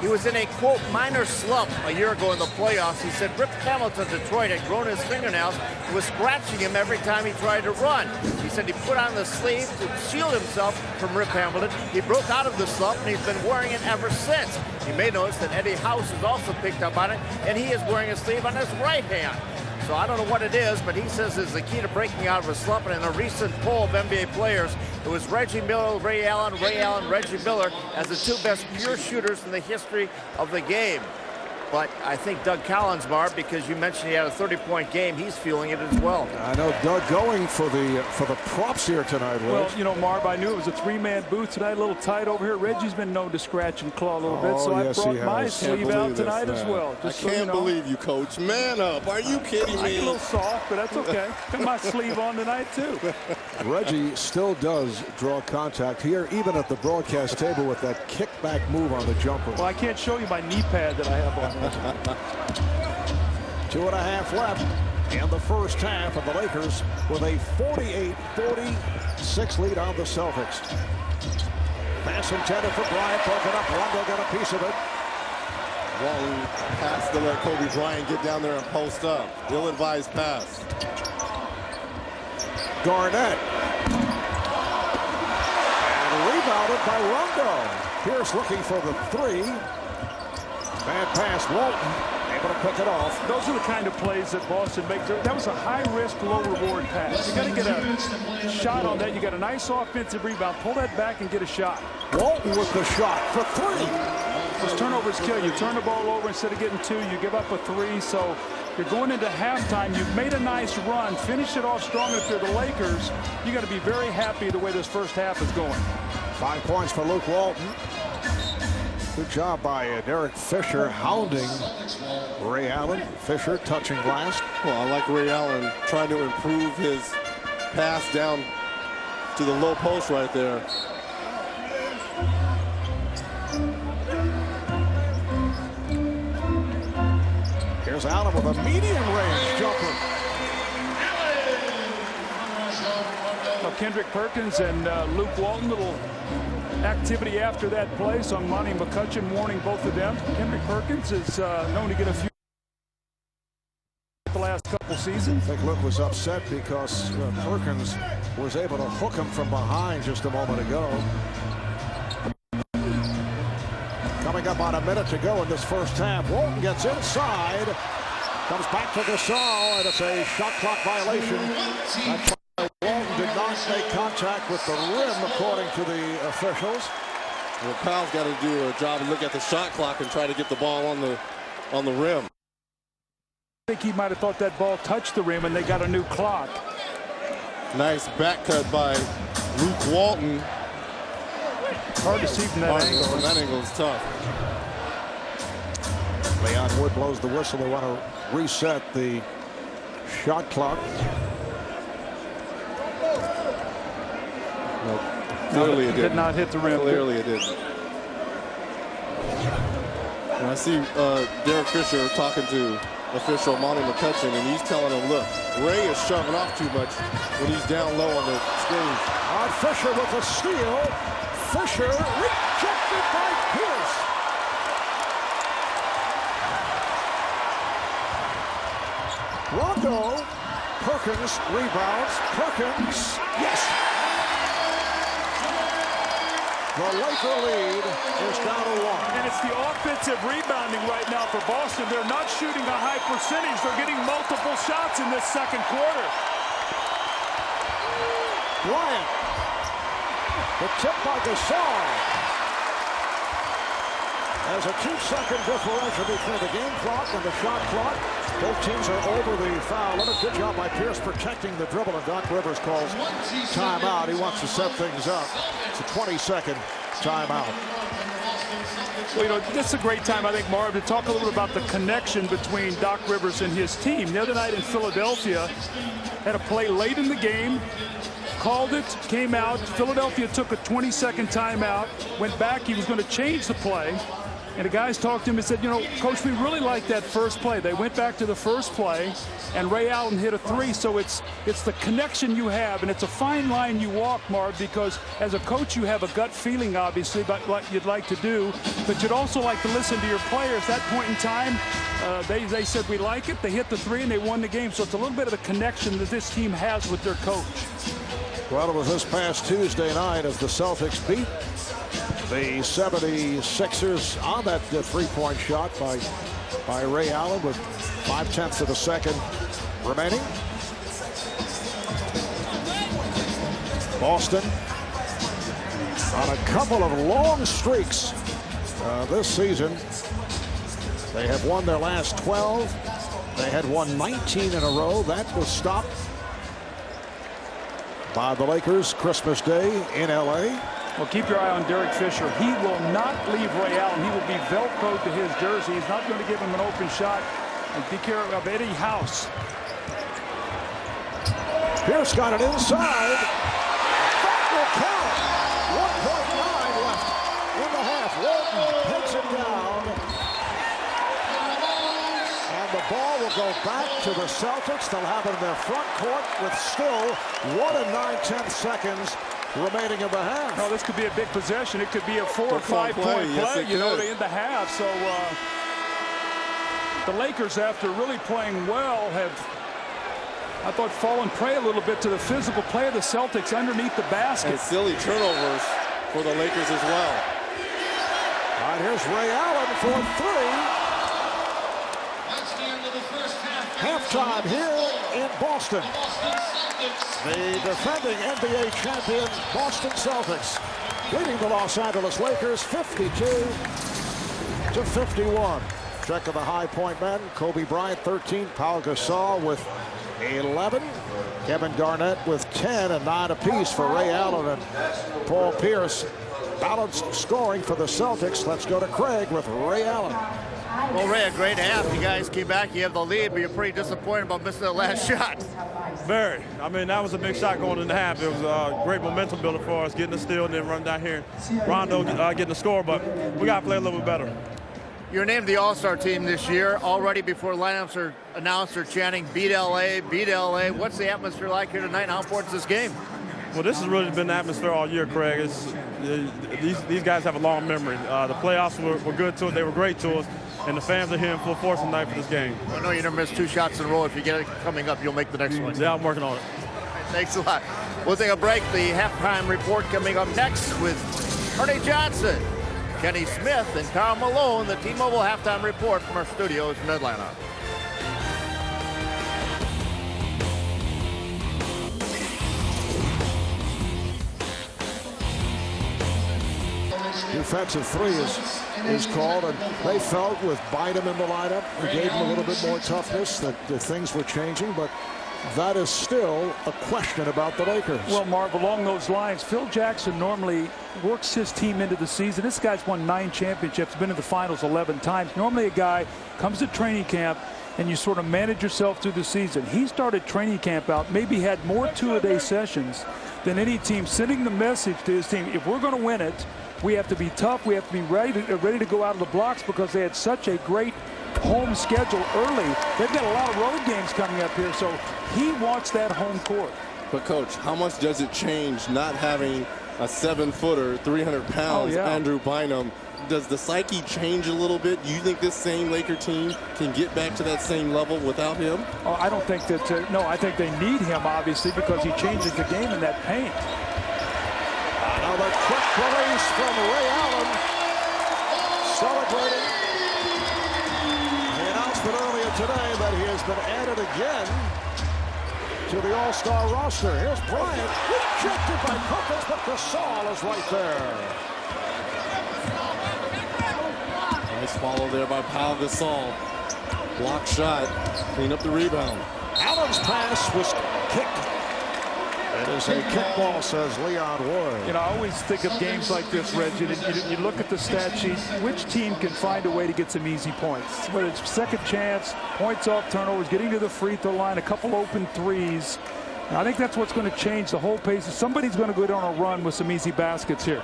He was in a, quote, minor slump a year ago in the playoffs. He said Rip Hamilton, Detroit, had grown his fingernails and was scratching him every time he tried to run. He said he put on the sleeve to shield himself from Rip Hamilton. He broke out of the slump, and he's been wearing it ever since. You may notice that Eddie House has also picked up on it, and he is wearing a sleeve on his right hand. So I don't know what it is, but he says is the key to breaking out of a slump. And in a recent poll of NBA players, it was Reggie Miller, Ray Allen, Reggie Miller as the 2 best pure shooters in the history of the game. But I think Doug Collins, Marv, because you mentioned he had a 30-point game, he's feeling it as well. I know Doug going for the props here tonight, Reg. Well, you know, Marv, I knew it was a three-man booth tonight, a little tight over here. Reggie's been known to scratch and claw a little bit, so yes, I brought my sleeve out tonight as well. I can't believe you, Coach. Man up. Are you kidding me? I get a little soft, but that's okay. Got my sleeve on tonight, too. Reggie still does draw contact here, even at the broadcast table with that kickback move on the jumper. Well, I can't show you my knee pad that I have on. 2.5 left in the first half, of the Lakers with a 48-46 lead on the Celtics. Pass intended for Bryant, broken up. Rondo got a piece of it. Walton pass to let Kobe Bryant get down there and post up. Ill-advised pass. Garnett. And rebounded by Rondo. Pierce looking for the three. Bad pass, Walton able to pick it off. Those are the kind of plays that Boston makes. That was a high-risk, low-reward pass. You got to get a shot on that. You got a nice offensive rebound. Pull that back and get a shot. Walton with the shot for three. Those turnovers kill you. Turn the ball over instead of getting two. You give up a three. So you're going into halftime. You've made a nice run. Finish it off strong. If you're the Lakers, you got to be very happy the way this first half is going. 5 points for Luke Walton. Good job by Derek Fisher hounding Ray Allen. Fisher touching last. Well, I like Ray Allen trying to improve his pass down to the low post right there. Here's Allen with a medium-range jumper. Now, Kendrick Perkins and Luke Walton, little activity after that play. So Monty McCutcheon warning both of them. Kendrick Perkins is known to get a few the last couple seasons. I think Luke was upset because Perkins was able to hook him from behind just a moment ago. Coming up on a minute to go in this first half. Walton gets inside. Comes back to Gasol, and it's a shot clock violation. Walton did not make contact with the rim, according to the officials. Well, Powell's got to do a job and look at the shot clock and try to get the ball on the rim. I think he might have thought that ball touched the rim, and they got a new clock. Nice back cut by Luke Walton. Hard to see from that angle. From that angle is tough. Leon Wood blows the whistle. They want to reset the shot clock. Nope. Clearly it did not hit the rim. Clearly it didn't. And I see Derek Fisher talking to official Monty McCutcheon, and he's telling him, look, Ray is shoving off too much when he's down low on the screen. Fisher with a steal. Fisher rejected by Pierce. Rondo. Perkins rebounds. Perkins. Yes. The Laker lead is down to 1. And it's the offensive rebounding right now for Boston. They're not shooting a high percentage. They're getting multiple shots in this second quarter. Bryant. The tip by Gasol. There's a 2-second differential between the game clock and the shot clock. Both teams are over the foul limit. Good job by Pierce protecting the dribble, and Doc Rivers calls timeout. He wants to set things up. It's a 20-second timeout. Well, you know, this is a great time, I think, Marv, to talk a little bit about the connection between Doc Rivers and his team. The other night in Philadelphia, had a play late in the game, called it, came out. Philadelphia took a 20-second timeout, went back. He was going to change the play. And the guys talked to him and said, you know, Coach, we really like that first play. They went back to the first play, and Ray Allen hit a three. So it's the connection you have, and it's a fine line you walk, Marv, because as a coach you have a gut feeling, obviously, about what you'd like to do, but you'd also like to listen to your players. That point in time, they said we like it. They hit the three, and they won the game. So it's a little bit of the connection that this team has with their coach. Well, it was this past Tuesday night as the Celtics beat the 76ers on that three-point shot by Ray Allen with 0.5 of a second remaining. Boston on a couple of long streaks this season. They have won their last 12. They had won 19 in a row. That was stopped by the Lakers Christmas Day in L.A. Well, keep your eye on Derek Fisher. He will not leave Ray Allen. He will be Velcroed to his jersey. He's not going to give him an open shot. And be careful of Eddie House. Pierce got it inside. That will count. 1.9 left in the half. Walton takes it down. And the ball will go back to the Celtics. They'll have it in their front court with still 1 9/10 seconds remaining in the half. No, this could be a big possession. It could be a 4 or 5 point play. Yes, You know, in the half. So the Lakers, after really playing well, have, I thought, fallen prey a little bit to the physical play of the Celtics underneath the basket. And silly turnovers for the Lakers as well. All right, here's Ray Allen for 3. Halftime here in Boston. The defending NBA champion Boston Celtics leading the Los Angeles Lakers 52-51. Check of the high point men. Kobe Bryant 13, Pau Gasol with 11, Kevin Garnett with 10 and 9 apiece for Ray Allen and Paul Pierce. Balanced scoring for the Celtics. Let's go to Craig with Ray Allen. Well, Ray, a great half. You guys came back. You have the lead, but you're pretty disappointed about missing the last shot. Very. I mean, that was a big shot going in the half. It was a great momentum builder for us, getting the steal and then run down here. Rondo getting the score, but we got to play a little bit better. You're named the All-Star team this year. Already before lineups are announced, they're chanting, beat LA, beat LA. What's the atmosphere like here tonight, and how important is this game? Well, this has really been the atmosphere all year, Craig. These guys have a long memory. The playoffs were good to us. They were great to us. And the fans are here in full force tonight for this game. I know you never missed 2 shots in a row. If you get it coming up, you'll make the next one. Yeah, I'm working on it. Thanks a lot. We'll take a break. The halftime report coming up next with Ernie Johnson, Kenny Smith, and Karl Malone. The T-Mobile halftime report from our studios in Atlanta. Defensive 3 is called, and they felt with Bynum in the lineup, it gave them a little bit more toughness, that things were changing, but that is still a question about the Lakers. Well, Marv, along those lines, Phil Jackson normally works his team into the season. This guy's won 9 championships, been in the finals 11 times. Normally a guy comes to training camp and you sort of manage yourself through the season. He started training camp out, maybe had more 2-a-day sessions than any team, sending the message to his team, if we're going to win it, we have to be tough. We have to be ready to go out of the blocks because they had such a great home schedule early. They've got a lot of road games coming up here, so he wants that home court. But, Coach, how much does it change not having a 7-footer, 300 pounds, Andrew Bynum? Does the psyche change a little bit? Do you think this same Laker team can get back to that same level without him? Oh, I don't think that, no, I think they need him, obviously, because he changes the game in that paint. Now the quick release from Ray Allen, celebrating. He announced it earlier today that he has been added again to the All-Star roster. Here's Bryant, rejected by Perkins, but Gasol is right there. Nice follow there by Pau Gasol. Block shot, clean up the rebound. Allen's pass was kicked. It is a kickball, says Leon Ward. You know, I always think of games like this, Reggie. You look at the stat sheet. Which team can find a way to get some easy points? Whether it's second chance, points off turnovers, getting to the free throw line, a couple open threes. And I think that's what's going to change the whole pace. Somebody's going to go down a run with some easy baskets here.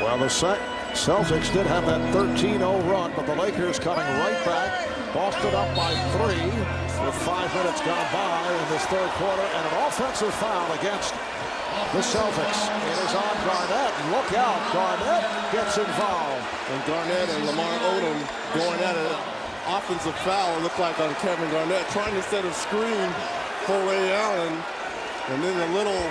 Well, the Celtics did have that 13-0 run, but the Lakers coming right back. Boston up by 3 with 5 minutes gone by in this third quarter, and an offensive foul against the Celtics. It is on Garnett. Look out, Garnett gets involved. And Garnett and Lamar Odom going at it. Offensive foul, looked like on Kevin Garnett, trying to set a screen for Ray Allen. And then a little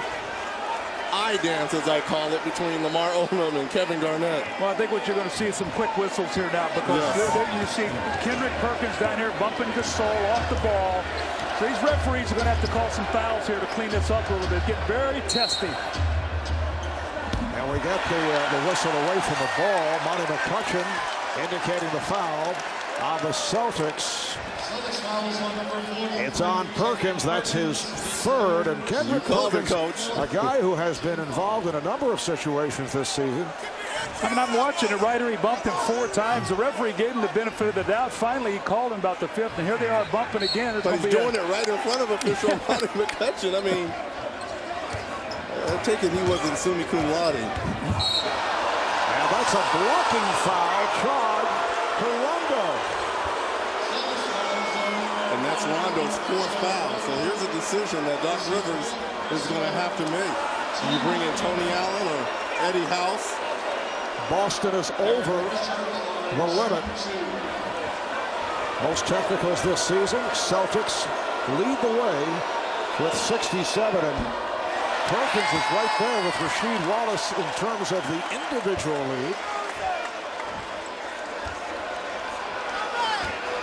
eye dance, as I call it, between Lamar Odom and Kevin Garnett. Well, I think what you're going to see is some quick whistles here now, because you see Kendrick Perkins down here bumping Gasol off the ball. So these referees are going to have to call some fouls here to clean this up a little bit, get very testy. And we get the whistle away from the ball. Monty McCutcheon indicating the foul on the Celtics. It's on Perkins. That's his third. And Kendrick Perkins, a guy who has been involved in a number of situations this season. I mean, I'm watching it right here. He bumped him 4 times. The referee gave him the benefit of the doubt. Finally, he called him about the 5th, and here they are bumping again. But he's doing it right in front of official Ronnie McCutcheon. I mean, I take it he wasn't summa cum laude. And that's a blocking foul charge to Rondo. And that's Rondo's 4th foul. So here's a decision that Doc Rivers is going to have to make. You bring in Tony Allen or Eddie House. Boston is over the limit. Most technicals this season. Celtics lead the way with 67. And Perkins is right there with Rasheed Wallace in terms of the individual lead.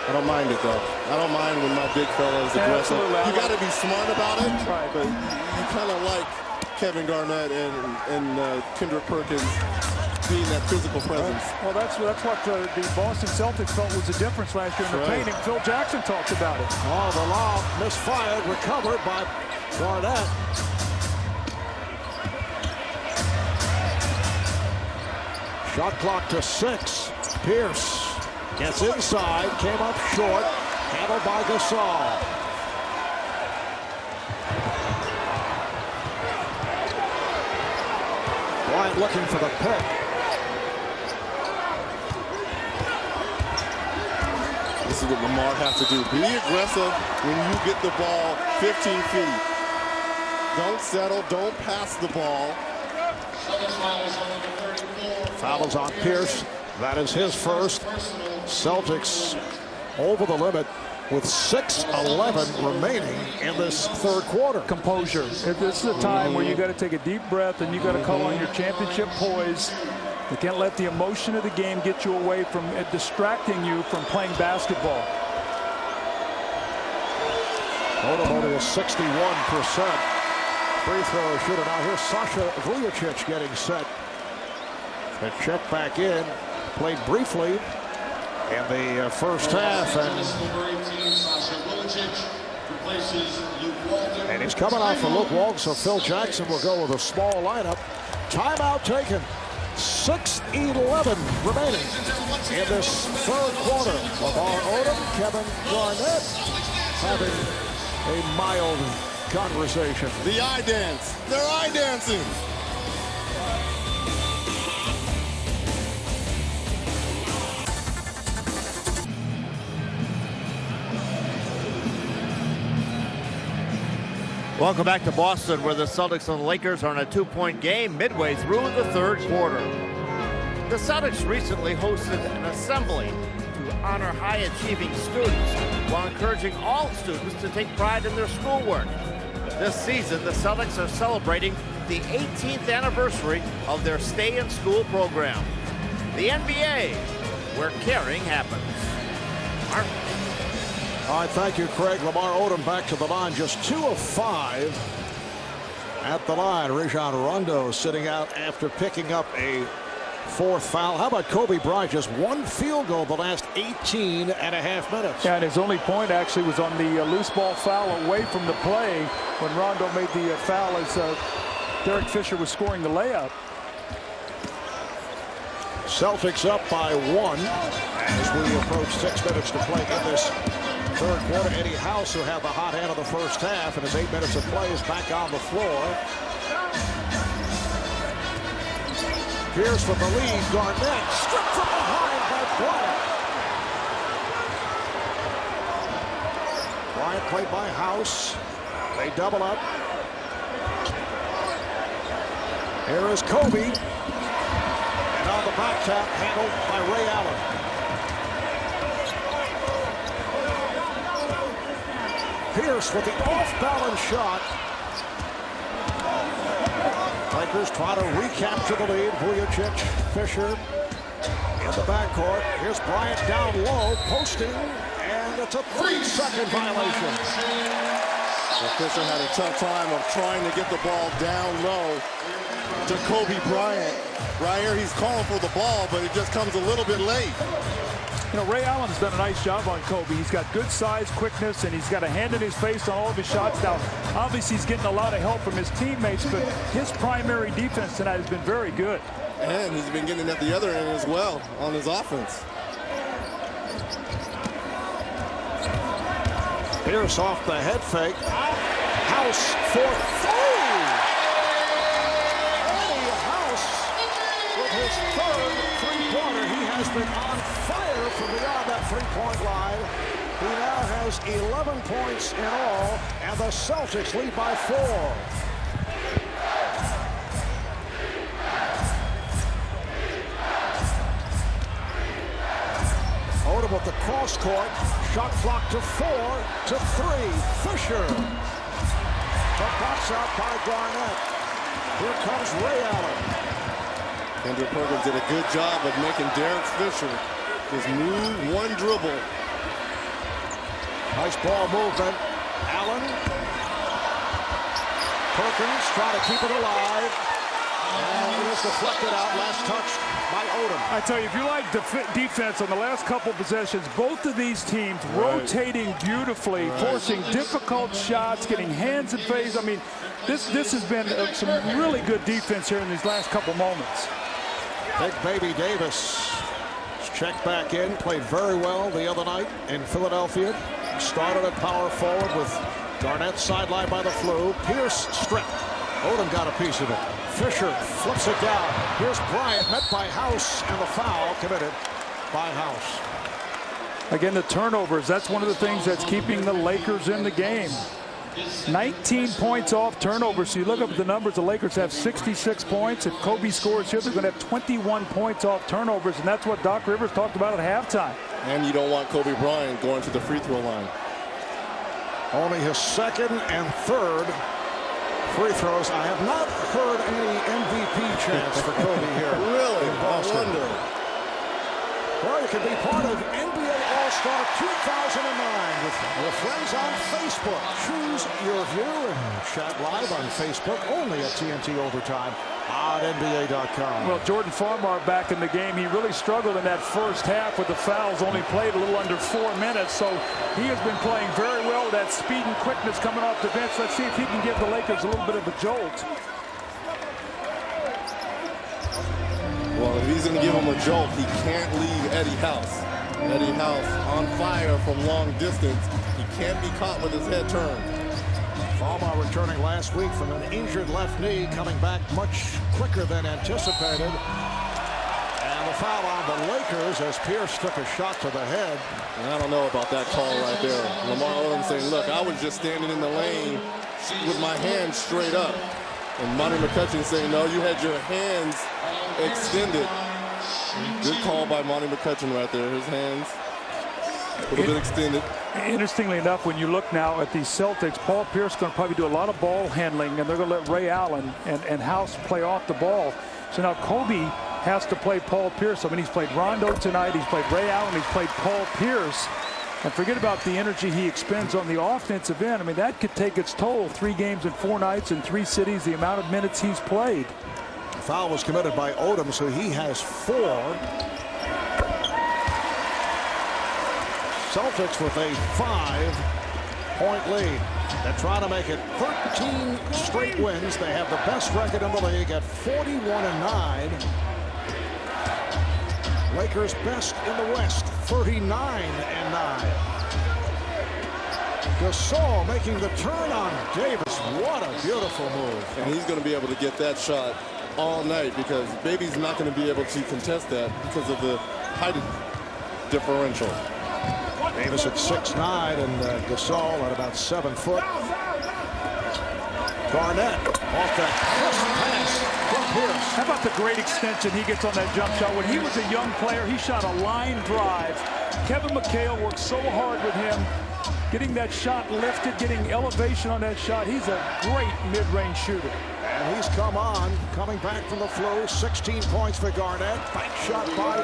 I don't mind it, though. I don't mind when my big fella is aggressive. You got to be smart about it, right. But you kind of like Kevin Garnett and Kendrick Perkins being that physical presence. Well, that's what the Boston Celtics felt was the difference last year in the paint, and Phil Jackson talked about it. Oh, the lob misfired, recovered by Garnett. Shot clock to 6. Pierce gets inside, came up short, handled by Gasol. Bryant looking for the pick. This is what Lamar has to do. Be aggressive when you get the ball 15 feet. Don't settle. Don't pass the ball. Foul is on Pierce. That is his first. Celtics over the limit with 6:11 remaining in this third quarter. Composure. This is a time where you got to take a deep breath and you got to call on your championship poise. You can't let the emotion of the game get you away from distracting you from playing basketball. Odom only a 61% free throw shooter. Now here's Sasha Vujacic getting set. A check back in. Played briefly in the first half. And he's coming off for Luke Walton, so Phil Jackson will go with a small lineup. Timeout taken. 6:11 remaining in this third quarter. Lamar Odom, Kevin Garnett having a mild conversation. The eye dance. They're eye dancing. Welcome back to Boston, where the Celtics and the Lakers are in a 2-point game midway through the third quarter. The Celtics recently hosted an assembly to honor high-achieving students while encouraging all students to take pride in their schoolwork. This season, the Celtics are celebrating the 18th anniversary of their stay-in-school program. The NBA, where caring happens. Mark. All right, thank you, Craig. Lamar Odom back to the line, just 2 of 5 at the line. Rajon Rondo sitting out after picking up a 4th foul. How about Kobe Bryant? Just 1 field goal the last 18 and a half minutes. Yeah, and his only point actually was on the loose ball foul away from the play when Rondo made the foul as Derek Fisher was scoring the layup. Celtics up by 1 as we approach 6 minutes to play in this third quarter. Eddie House, who had the hot hand of the first half, and his 8 minutes of play is back on the floor. Pierce from the lead. Garnett stripped from behind by Bryant. Bryant played by House. They double up. Here is Kobe. And on the back tap, handled by Ray Allen. Pierce with the off-balance shot. Lakers try to recapture the lead. Vujacic, Fisher in the backcourt. Here's Bryant down low, posting, and it's a 3-second violation. Well, Fisher had a tough time of trying to get the ball down low to Kobe Bryant. Right here, he's calling for the ball, but it just comes a little bit late. You know, Ray Allen's done a nice job on Kobe. He's got good size, quickness, and he's got a hand in his face on all of his shots. Now, obviously, he's getting a lot of help from his teammates, but his primary defense tonight has been very good. And he's been getting at the other end as well on his offense. Pierce off the head fake. House for three. Eddie House with his third three-pointer. He has been on fire from beyond that three-point line. He now has 11 points in all, and the Celtics lead by 4. Odom with the cross court. Shot clock to 4 to 3. Fisher. The box out by Garnett. Here comes Ray Allen. Andrew Perkins did a good job of making Derek Fisher just move one dribble. Nice ball movement. Allen. Perkins trying to keep it alive. And it is deflected out. Last touch by Odom. I tell you, if you like defense on the last couple possessions, both of these teams rotating beautifully, forcing difficult shots, getting hands and face. I mean, this has been some really good defense here in these last couple moments. Big Baby Davis checked back in, played very well the other night in Philadelphia. Started at power forward with Garnett sidelined by the flu. Pierce stripped. Odom got a piece of it. Fisher flips it down. Here's Bryant, met by House, and the foul committed by House. Again, the turnovers, that's one of the things that's keeping the Lakers in the game. 19 points off turnovers. So you look up at the numbers, the Lakers have 66 points. If Kobe scores here, they're going to have 21 points off turnovers, and that's what Doc Rivers talked about at halftime. And you don't want Kobe Bryant going to the free throw line. Only his second and third free throws. I have not heard any MVP chants for Kobe here. Really? In Boston. I wonder. Well, you can be part of NBA All-Star 2009 with your friends on Facebook. Choose your view and chat live on Facebook only at TNT Overtime on NBA.com. Well, Jordan Farmar back in the game. He really struggled in that first half with the fouls. Only played a little under 4 minutes. So he has been playing very well with that speed and quickness coming off the bench. Let's see if he can give the Lakers a little bit of a jolt. Well, if he's going to give him a jolt, he can't leave Eddie House. Eddie House on fire from long distance. He can't be caught with his head turned. Farmar returning last week from an injured left knee, coming back much quicker than anticipated. And the foul on the Lakers as Pierce took a shot to the head. And I don't know about that call right there. Lamar Odom saying, look, I was just standing in the lane with my hands straight up. And Monty McCutcheon saying, no, you had your hands extended. Good call by Monty McCutcheon right there. His hands a little bit extended. Interestingly enough, when you look now at the Celtics, Paul Pierce is going to probably do a lot of ball handling, and they're going to let Ray Allen and House play off the ball. So now Kobe has to play Paul Pierce. I mean, he's played Rondo tonight. He's played Ray Allen. He's played Paul Pierce. And forget about the energy he expends on the offensive end. I mean, that could take its toll. 3 games in 4 nights in 3 cities, the amount of minutes he's played. The foul was committed by Odom, so he has 4. Celtics with a 5-point lead. They're trying to make it 13 straight wins. They have the best record in the league at 41-9. Lakers best in the West, 39-9. Gasol making the turn on Davis. What a beautiful move. And he's going to be able to get that shot all night because Baby's not going to be able to contest that because of the height differential. Davis at 6'9" and Gasol at about 7 foot. Garnett off that crisp pass from Pierce. How about the great extension he gets on that jump shot? When he was a young player, he shot a line drive. Kevin McHale worked so hard with him, getting that shot lifted, getting elevation on that shot. He's a great mid-range shooter. And he's come on, coming back from the flu. 16 points for Garnett. Bank shot by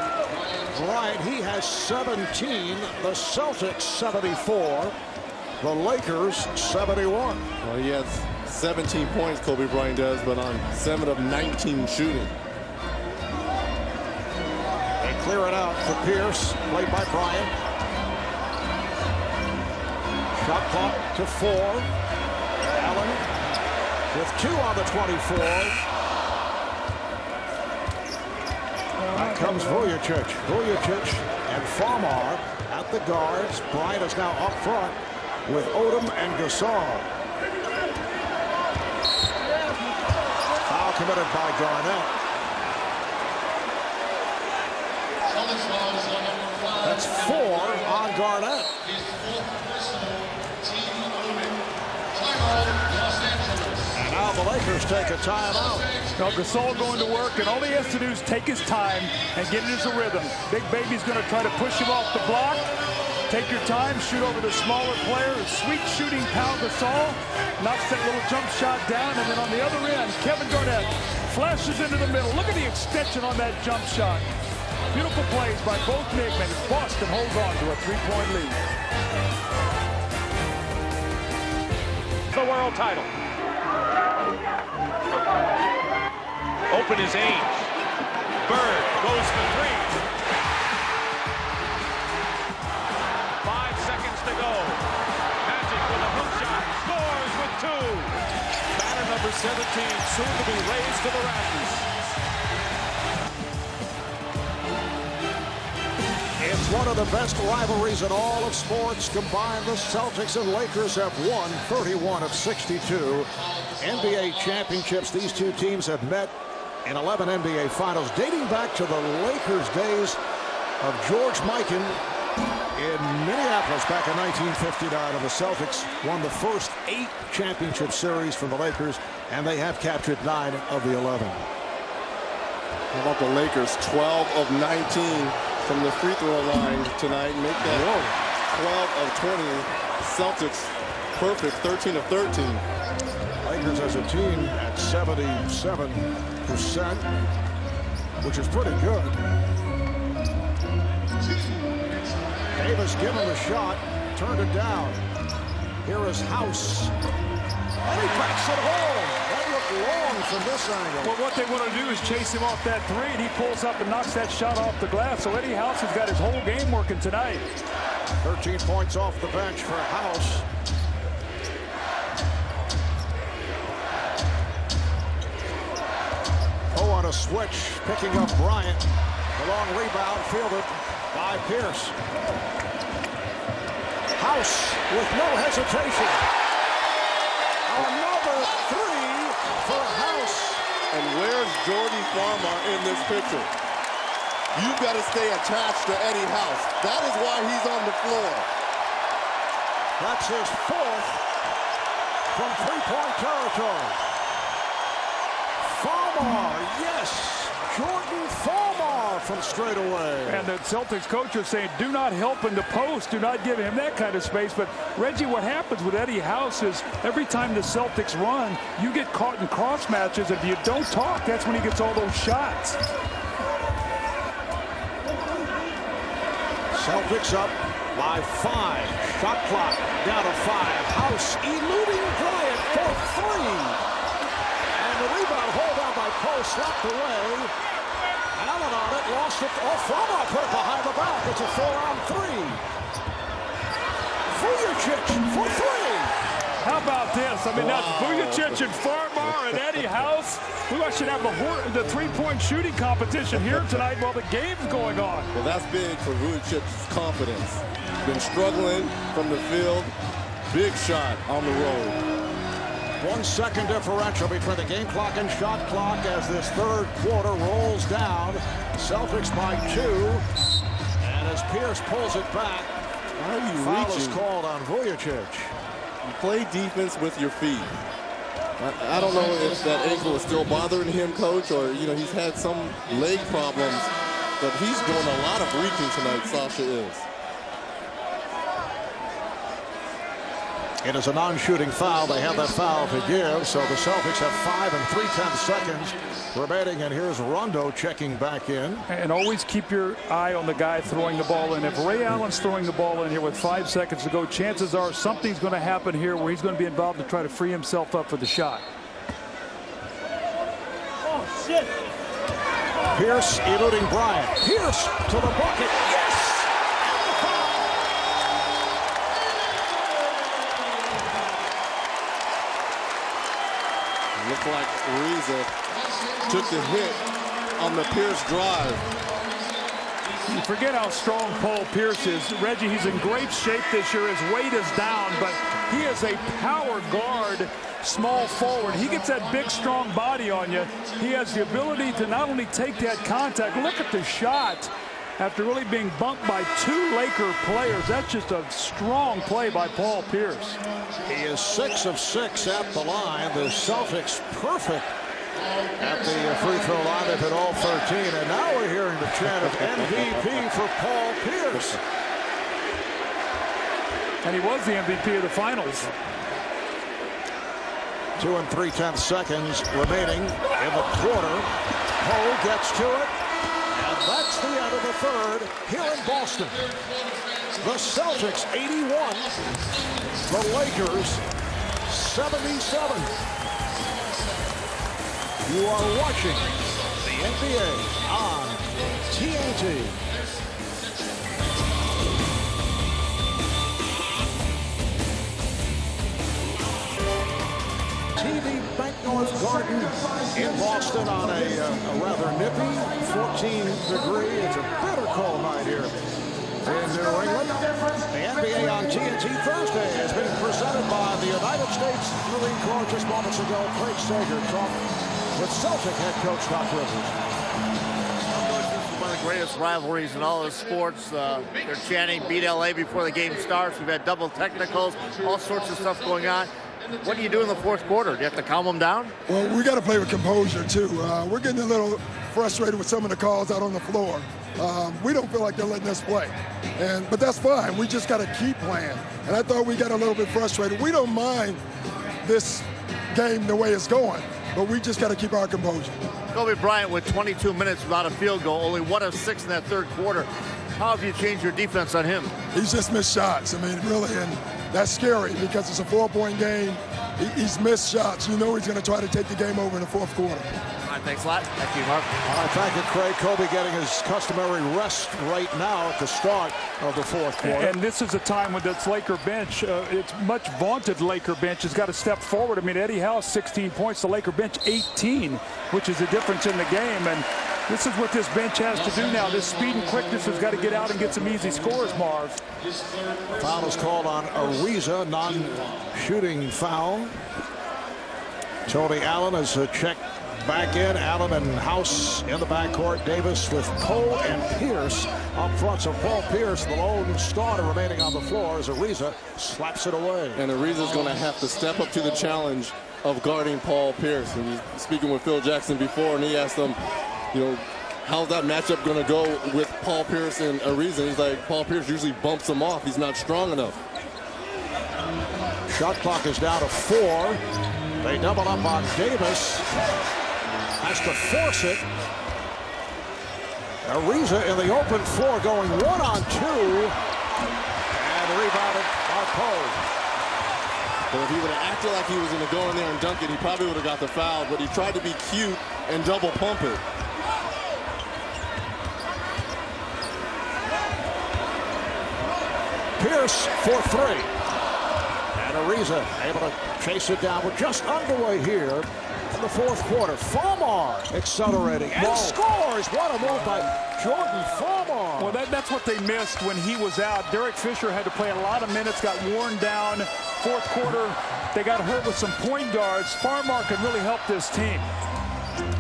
Bryant. He has 17. The Celtics 74. The Lakers 71. Well, he has 17 points, Kobe Bryant does, but on 7 of 19 shooting. They clear it out for Pierce, played by Bryant. Shot clock to 4. Allen with 2 on the 24. Out comes Vujacic. Vujacic and Farmar at the guards. Bryant is now up front with Odom and Gasol. Foul committed by Garnett. That's 4 on Garnett. And now the Lakers take a timeout. Now Gasol going to work, and all he has to do is take his time and get into a rhythm. Big Baby's going to try to push him off the block. Take your time, shoot over the smaller player. Sweet shooting Pau Gasol knocks that little jump shot down, and then on the other end, Kevin Garnett flashes into the middle. Look at the extension on that jump shot. Beautiful plays by both big men. Boston holds on to a 3-point lead. The world title. Open is Ainge. Bird goes for 3. 5 seconds to go. Magic with a hook shot. Scores with 2. Banner number 17 soon to be raised to the rafters. It's one of the best rivalries in all of sports. Combined, the Celtics and Lakers have won 31 of 62 NBA championships. These two teams have met in 11 NBA finals, dating back to the Lakers days of George Mikan in Minneapolis back in 1959. And the Celtics won the first 8 championship series from the Lakers, and they have captured 9 of the 11. How about the Lakers? 12 of 19 from the free throw line tonight. Make that 12 of 20. Celtics perfect, 13 of 13. Lakers as a team at 77%, which is pretty good. Davis given the shot, turned it down. Here is House, and he backs it home. That looked long from this angle. Well, what they want to do is chase him off that 3, and he pulls up and knocks that shot off the glass. So Eddie House has got his whole game working tonight. 13 points off the bench for House. Oh, on a switch, picking up Bryant. The long rebound fielded by Pierce. House with no hesitation. Another 3 for House. And where's Jordan Farmar in this picture? You've got to stay attached to Eddie House. That is why he's on the floor. That's his 4th from 3-point territory. Farmar, yes. Jordan Farmar from straight away. And the Celtics coach is saying, do not help in the post. Do not give him that kind of space. But, Reggie, what happens with Eddie House is every time the Celtics run, you get caught in cross matches. If you don't talk, that's when he gets all those shots. Celtics up by 5. Shot clock down to 5. House eluding Bryant for 3. And the rebound hold down by Poe, slapped away. Allen on it, lost it. Oh, Farmar put it behind the back. It's a 4-on-3. Vujacic for 3. How about this? I mean, that's Vujacic and Farmar and Eddie House. We should have the 3-point shooting competition here tonight while the game's going on. Well, that's big for Vujacic's confidence. Been struggling from the field. Big shot on the road. 1 second differential between the game clock and shot clock as this third quarter rolls down. Celtics by 2. And as Pierce pulls it back, Why are you foul is reaching? called on Vujacic. You play defense with your feet. I don't know if that ankle is still bothering him, Coach, or, he's had some leg problems, but he's doing a lot of reaching tonight, Sasha is. It is a non-shooting foul. They have that foul to give, so the Celtics have 5 3/10 seconds remaining, and here's Rondo checking back in. And always keep your eye on the guy throwing the ball in. If Ray Allen's throwing the ball in here with 5 seconds to go, chances are something's going to happen here where he's going to be involved to try to free himself up for the shot. Oh, shit. Pierce eluding Bryant. Pierce to the bucket. Yes! Looked like Ariza took the hit on the Pierce drive. You forget how strong Paul Pierce is. Reggie, he's in great shape this year. His weight is down, but he is a power guard, small forward. He gets that big, strong body on you. He has the ability to not only take that contact, look at the shot. After really being bumped by 2 Laker players, that's just a strong play by Paul Pierce. He is 6 of 6 at the line. The Celtics perfect at the free throw line. They've hit all 13, and now we're hearing the chant of MVP for Paul Pierce. And he was the MVP of the finals. 2 3/10 seconds remaining in the quarter. Poe gets to it. And that's the end of the third here in Boston. The Celtics 81, the Lakers 77. You are watching the NBA on TNT. TV Bank North Garden in Boston on a rather nippy 14-degree. It's a bitter cold night here in New England. The NBA on TNT Thursday has been presented by the United States Marine Corps. Just moments ago, Craig Sager talked with Celtic head coach Doc Rivers. This is one of the greatest rivalries in all of sports. They're chanting "Beat LA" before the game starts. We've had double technicals, all sorts of stuff going on. What do you do in the fourth quarter? Do you have to calm them down? Well, we got to play with composure, too. We're getting a little frustrated with some of the calls out on the floor. We don't feel like they're letting us play. But that's fine. We just got to keep playing. And I thought we got a little bit frustrated. We don't mind this game the way it's going, but we just got to keep our composure. Kobe Bryant with 22 minutes without a field goal, only 1 of 6 in that third quarter. How have you changed your defense on him? He's just missed shots. I mean, really, and that's scary because it's a 4-point game. He's missed shots. You know he's going to try to take the game over in the fourth quarter. All right, thanks a lot. Thank you, Mark. All right, thank you, Craig. Kobe getting his customary rest right now at the start of the fourth quarter. And this is a time when this Laker bench, it's much vaunted Laker bench, has got to step forward. I mean, Eddie Howe, 16 points. The Laker bench, 18, which is the difference in the game. And this is what this bench has to do now. This speed and quickness has got to get out and get some easy scores, Marv. Foul is called on Ariza, non-shooting foul. Tony Allen has checked back in. Allen and House in the backcourt. Davis with Poe and Pierce up front. So Paul Pierce, the lone starter remaining on the floor, as Ariza slaps it away. And Ariza's going to have to step up to the challenge of guarding Paul Pierce. And he's speaking with Phil Jackson before, and he asked him, you know, how's that matchup going to go with Paul Pierce and Ariza? He's like, Paul Pierce usually bumps him off. He's not strong enough. Shot clock is down to 4. They double up on Davis. Has to force it. Ariza in the open floor going 1-on-2. And rebounded by Poe. But if he would have acted like he was going to go in there and dunk it, he probably would have got the foul. But he tried to be cute and double pump it. Pierce for 3. And Ariza able to chase it down. We're just underway here in the fourth quarter. Farmar accelerating and scores. What a move by Jordan Farmar. Well, that's what they missed when he was out. Derek Fisher had to play a lot of minutes, got worn down. Fourth quarter, they got hurt with some point guards. Farmar can really help this team.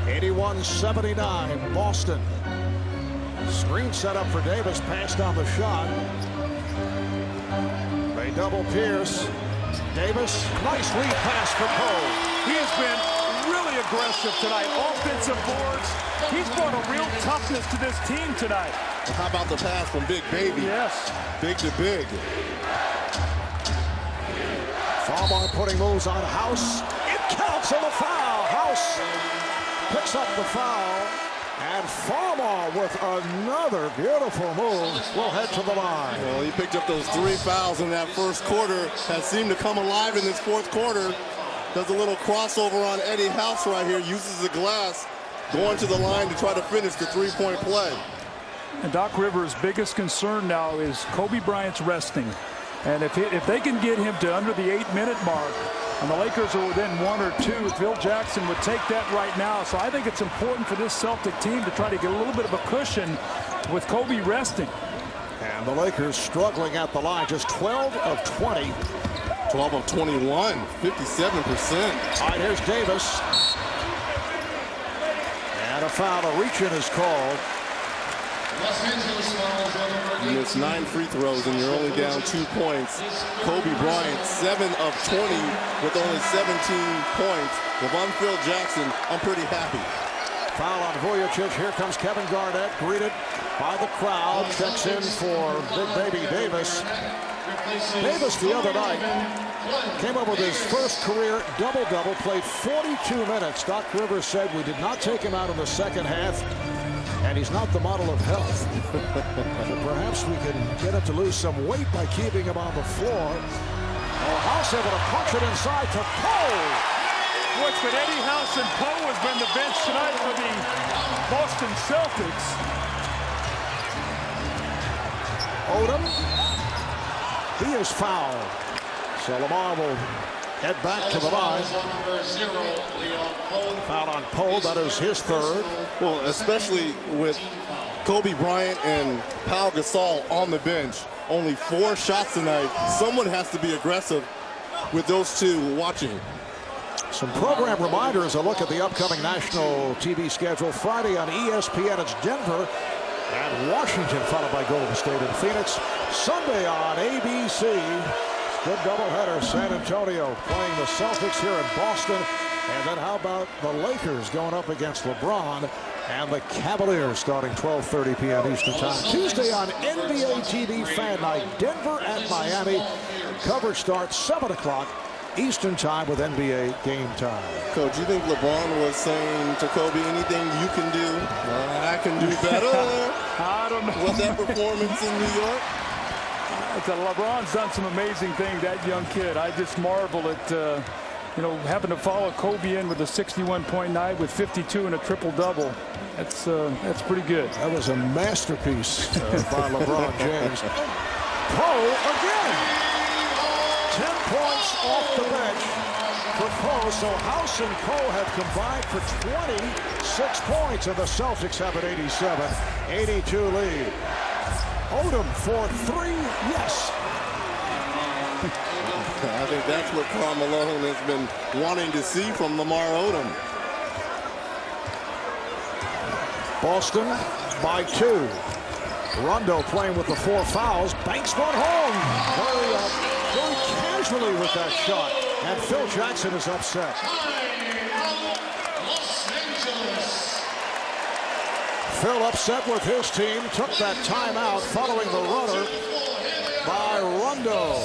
81-79, Boston. Screen set up for Davis, passed on the shot. They double Pierce. Davis, nice lead pass for Poe. He has been really aggressive tonight. Offensive boards. He's brought a real toughness to this team tonight. How about the pass from Big Baby? Yes. Big to big. Farmar putting moves on House. It counts on the foul. House picks up the foul. And Farmar with another beautiful move will head to the line. Well, he picked up those 3 fouls in that first quarter. Has seemed to come alive in this fourth quarter. Does a little crossover on Eddie House right here. Uses the glass. Going to the line to try to finish the three-point play. And Doc Rivers' biggest concern now is Kobe Bryant's resting. And if they can get him to under the 8-minute mark, and the Lakers are within 1 or 2, Phil Jackson would take that right now. So I think it's important for this Celtic team to try to get a little bit of a cushion with Kobe resting. And the Lakers struggling at the line, just 12 of 20. 12 of 21, 57%. All right, here's Davis. And a foul, a reach-in is called. You missed 9 free throws and you're only down 2 points. Kobe Bryant, 7 of 20 with only 17 points. If I'm Phil Jackson, I'm pretty happy. Foul on Vujicic. Here comes Kevin Garnett, greeted by the crowd. Checks in for Big Baby Davis. Davis the other night came up with his first career double-double, played 42 minutes. Doc Rivers said we did not take him out in the second half. And he's not the model of health. So perhaps we can get him to lose some weight by keeping him on the floor. Oh, House able to punch it inside to Poe. What's but Eddie House and Poe has been the bench tonight for the Boston Celtics. Odom. He is fouled. So Lamar will head back to the line. Foul on Poe, that is his third. Well, especially with Kobe Bryant and Pau Gasol on the bench. Only 4 shots tonight. Someone has to be aggressive with those two watching. Some program reminders, a look at the upcoming national TV schedule. Friday on ESPN, it's Denver and Washington, followed by Golden State and Phoenix. Sunday on ABC, good doubleheader, San Antonio playing the Celtics here in Boston. And then how about the Lakers going up against LeBron and the Cavaliers starting 12:30 p.m. Eastern Time. Tuesday on NBA TV Fan Night, Denver at Miami. Coverage starts 7 o'clock Eastern Time with NBA Game Time. Coach, you think LeBron was saying to Kobe, anything you can do, I can do better? I don't know. Was that performance in New York? LeBron's done some amazing things, that young kid. I just marvel at, having to follow Kobe in with a 61-point night with 52 and a triple-double. That's pretty good. That was a masterpiece by LeBron James. Poe again. 10 points off the bench for Poe. So House and Poe have combined for 26 points, and the Celtics have an 87-82 lead. Odom for 3, yes. I think that's what Karl Malone has been wanting to see from Lamar Odom. Boston by 2. Rondo playing with the 4 fouls. Banks one home. Very casually with that shot. And Phil Jackson is upset. Phil upset with his team. Took that timeout following the runner by Rondo.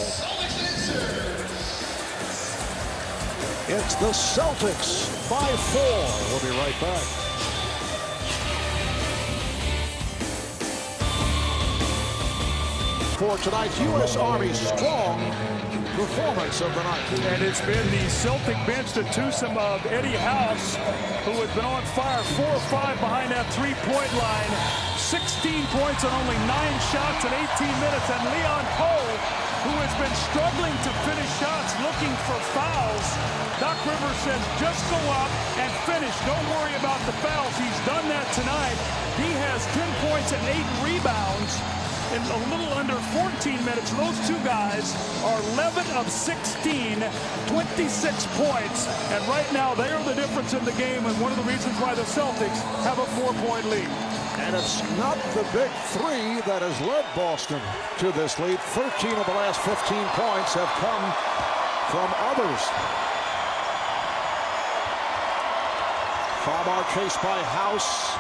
It's the Celtics by 4. We'll be right back. For tonight's U.S. Army strong performance of the night. And it's been the Celtic bench, the twosome of Eddie House, who has been on fire, 4 or 5 behind that three-point line. 16 points on only 9 shots in 18 minutes. And Leon Poe, who has been struggling to finish shots, looking for fouls. Doc Rivers says, just go up and finish. Don't worry about the fouls. He's done that tonight. He has 10 points and 8 rebounds in a little under 14 minutes. Those two guys are 11 of 16, 26 points. And right now, they are the difference in the game and one of the reasons why the Celtics have a 4-point lead. And it's not the big 3 that has led Boston to this lead. 13 of the last 15 points have come from others. Farmar chased by House.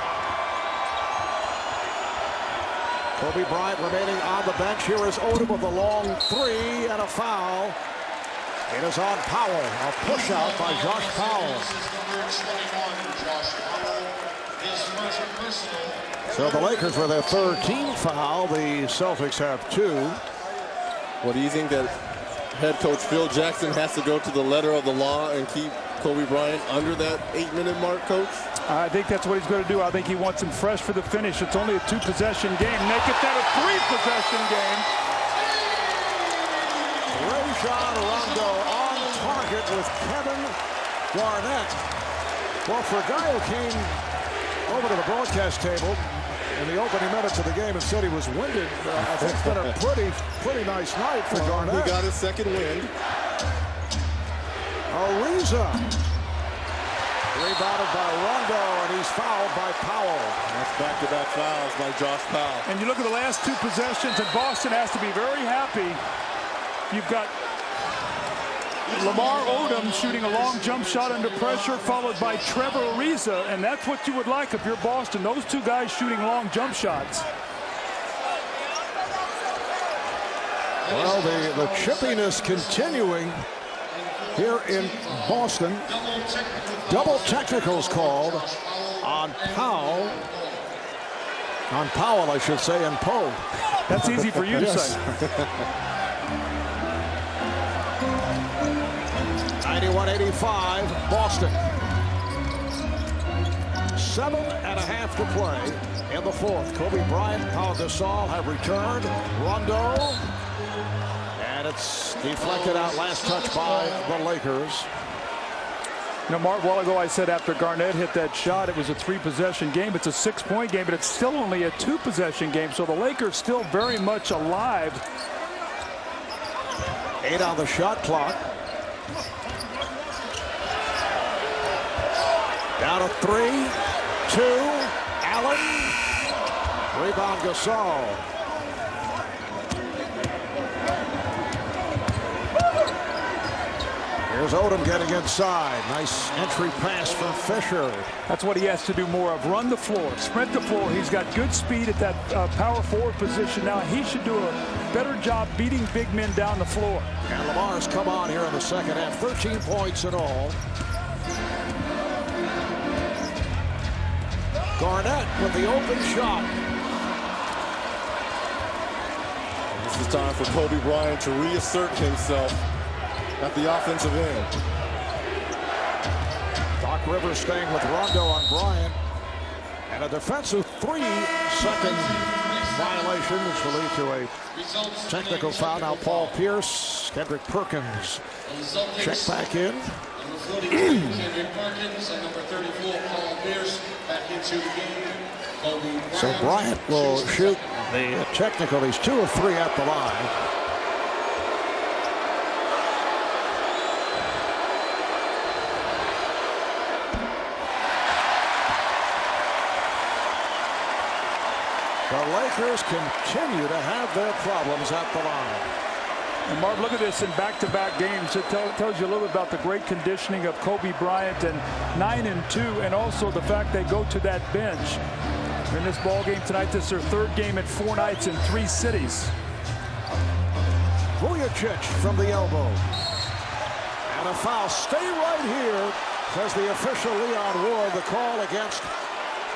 Kobe Bryant remaining on the bench. Here is Odom with a long 3 and a foul. It is on Powell. A push out by Josh Powell. So the Lakers with their third team foul. The Celtics have 2. What do you think that head coach Phil Jackson has to go to the letter of the law and keep Kobe Bryant under that 8-minute mark, Coach? I think that's what he's going to do. I think he wants him fresh for the finish. It's only a 2-possession game. Make it that a 3-possession game. Rajon Rondo on target with Kevin Garnett. Well, for a guy who came over to the broadcast table in the opening minutes of the game and said he was winded, I think it's been a pretty nice night for Garnett. He got his second wind. Ariza rebounded by Rondo, and he's fouled by Powell. That's back-to-back fouls by Josh Powell. And you look at the last 2 possessions, and Boston has to be very happy. You've got Lamar Odom shooting a long jump shot under pressure, followed by Trevor Ariza, and that's what you would like if you're Boston. Those 2 guys shooting long jump shots. Well, the chippiness continuing here in Boston. Double technicals called on Powell. On Powell, I should say, and Poe. That's easy for you to Yes. say. 91-85, Boston. 7.5 to play in the fourth. Kobe Bryant, Pau Gasol have returned. Rondo. And it's deflected out, last touch by the Lakers. You know, Mark, a while ago I said after Garnett hit that shot, it was a 3-possession game. It's a 6-point game, but it's still only a 2-possession game. So the Lakers still very much alive. 8 on the shot clock. Down to 3, 2, Allen. Rebound Gasol. Here's Odom getting inside. Nice entry pass from Fisher. That's what he has to do more of. Run the floor, sprint the floor. He's got good speed at that power forward position now. He should do a better job beating big men down the floor. And Lamar's come on here in the second half. 13 points in all. Garnett with the open shot. This is time for Kobe Bryant to reassert himself at the offensive end. Doc Rivers staying with Rondo on Bryant. And a defensive 3-second violation, which will lead to a technical foul. Now Paul Pierce, Kendrick Perkins check back in. Kendrick Perkins and number 34, Paul Pierce, back into the game. So Bryant will shoot the technical. He's 2 of 3 at the line. The Lakers continue to have their problems at the line. And Mark, look at this in back-to-back games. It tells you a little bit about the great conditioning of Kobe Bryant, and 9-2, and also the fact they go to that bench. In this ball game tonight, this is their 3rd game in 4 nights in 3 cities. Vujacic from the elbow. And a foul. Stay right here, says the official Leon Ward. The call against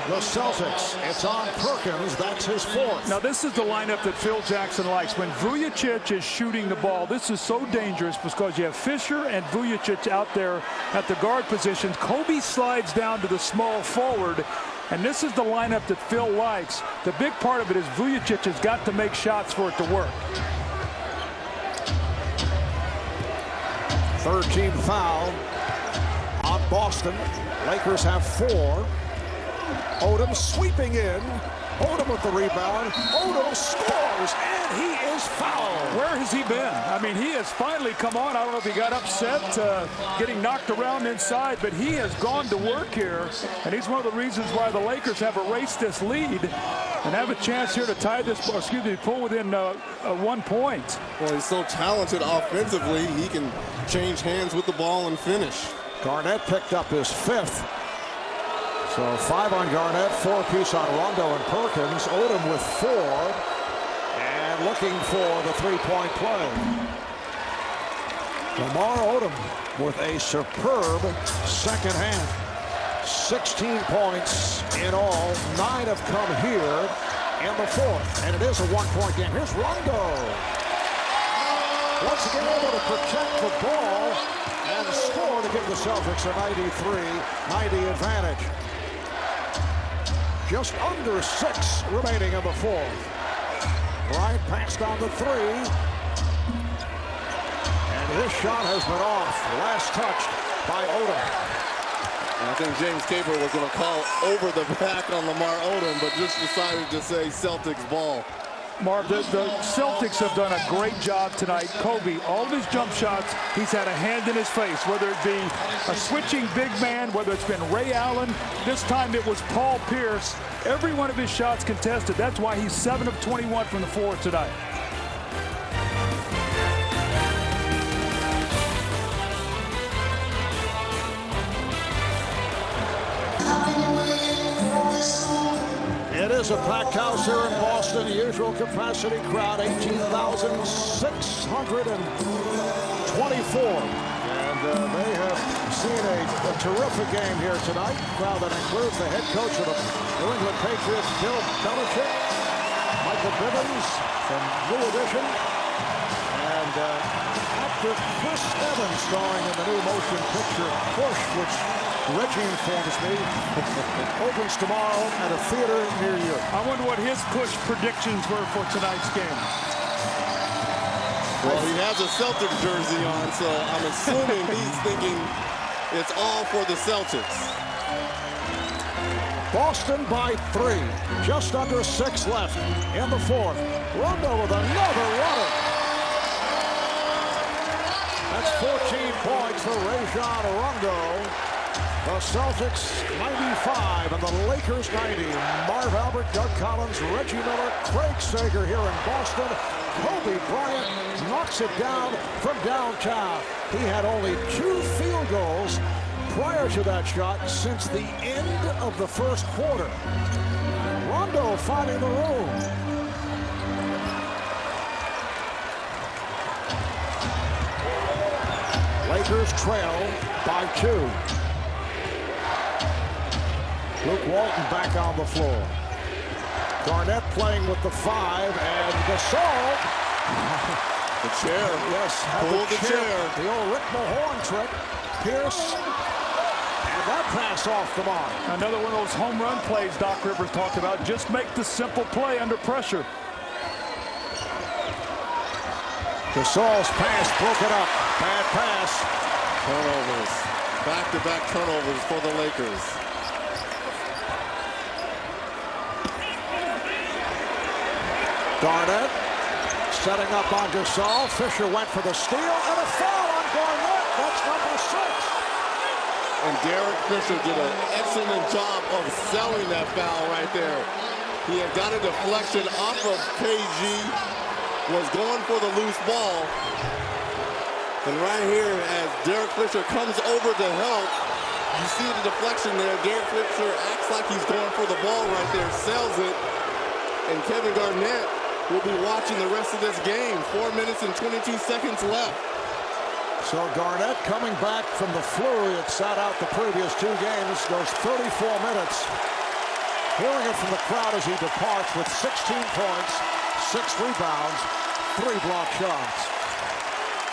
the Celtics. It's on Perkins. That's his 4th. Now, this is the lineup that Phil Jackson likes. When Vujacic is shooting the ball, this is so dangerous because you have Fisher and Vujacic out there at the guard positions. Kobe slides down to the small forward, and this is the lineup that Phil likes. The big part of it is Vujacic has got to make shots for it to work. 3rd team foul on Boston. Lakers have 4. Odom sweeping in. Odom with the rebound. Odom scores, and he is fouled. Where has he been? I mean, he has finally come on. I don't know if he got upset getting knocked around inside, but he has gone to work here, and he's one of the reasons why the Lakers have erased this lead and have a chance here to tie this, or excuse me, pull within 1 point. Well, he's so talented offensively, he can change hands with the ball and finish. Garnett picked up his 5th. So 5 on Garnett, 4 apiece on Rondo and Perkins. Odom with 4, and looking for the 3-point play. Lamar Odom with a superb second half. 16 points in all. 9 have come here in the fourth. And it is a one-point game. Here's Rondo. Once again able to protect the ball and score to give the Celtics a 93-90 advantage. Just under 6 remaining in the fourth. Bryant passed on the 3. And his shot has been off. Last touched by Odom. I think James Caper was going to call over the back on Lamar Odom, but just decided to say Celtics ball. Marv, the Celtics have done a great job tonight. Kobe, all of his jump shots, he's had a hand in his face, whether it be a switching big man, whether it's been Ray Allen. This time it was Paul Pierce. Every one of his shots contested. That's why he's 7 of 21 from the floor tonight. It is a packed house here in Boston. The usual capacity crowd, 18,624. And they have seen a terrific game here tonight. A crowd that includes the head coach of the New England Patriots, Bill Belichick, Michael Bivens from New Edition, and actor Chris Evans starring in the new motion picture Push, which Reggie informs me opens tomorrow at a theater near you. I wonder what his push predictions were for tonight's game. Well, he has a Celtic jersey on, so I'm assuming he's thinking it's all for the Celtics. Boston by 3. Just under 6 left in the fourth. Rondo with another runner. That's 14 points for Rajon Rondo. The Celtics 95 and the Lakers 90. Marv Albert, Doug Collins, Reggie Miller, Craig Sager here in Boston. Kobe Bryant knocks it down from downtown. He had only 2 field goals prior to that shot since the end of the first quarter. Rondo finding the room. Lakers trail by 2. Luke Walton back on the floor. Garnett playing with the 5, and Gasol. The chair. Yes, pull the chair. The old Rick Mahorn trick. Pierce. And that pass off the mark. Another one of those home run plays Doc Rivers talked about. Just make the simple play under pressure. Gasol's pass broken up. Bad pass. Turnovers. Back-to-back turnovers for the Lakers. Garnett setting up on Gasol. Fisher went for the steal and a foul on Garnett. That's number 6. And Derek Fisher did an excellent job of selling that foul right there. He had got a deflection off of KG, was going for the loose ball. And right here, as Derek Fisher comes over to help, you see the deflection there. Derek Fisher acts like he's going for the ball right there, sells it. And Kevin Garnett will be watching the rest of this game. 4 minutes and 22 seconds left. So Garnett coming back from the flu. It sat out the previous 2 games. Goes 34 minutes. Hearing it from the crowd as he departs with 16 points, 6 rebounds, 3 block shots.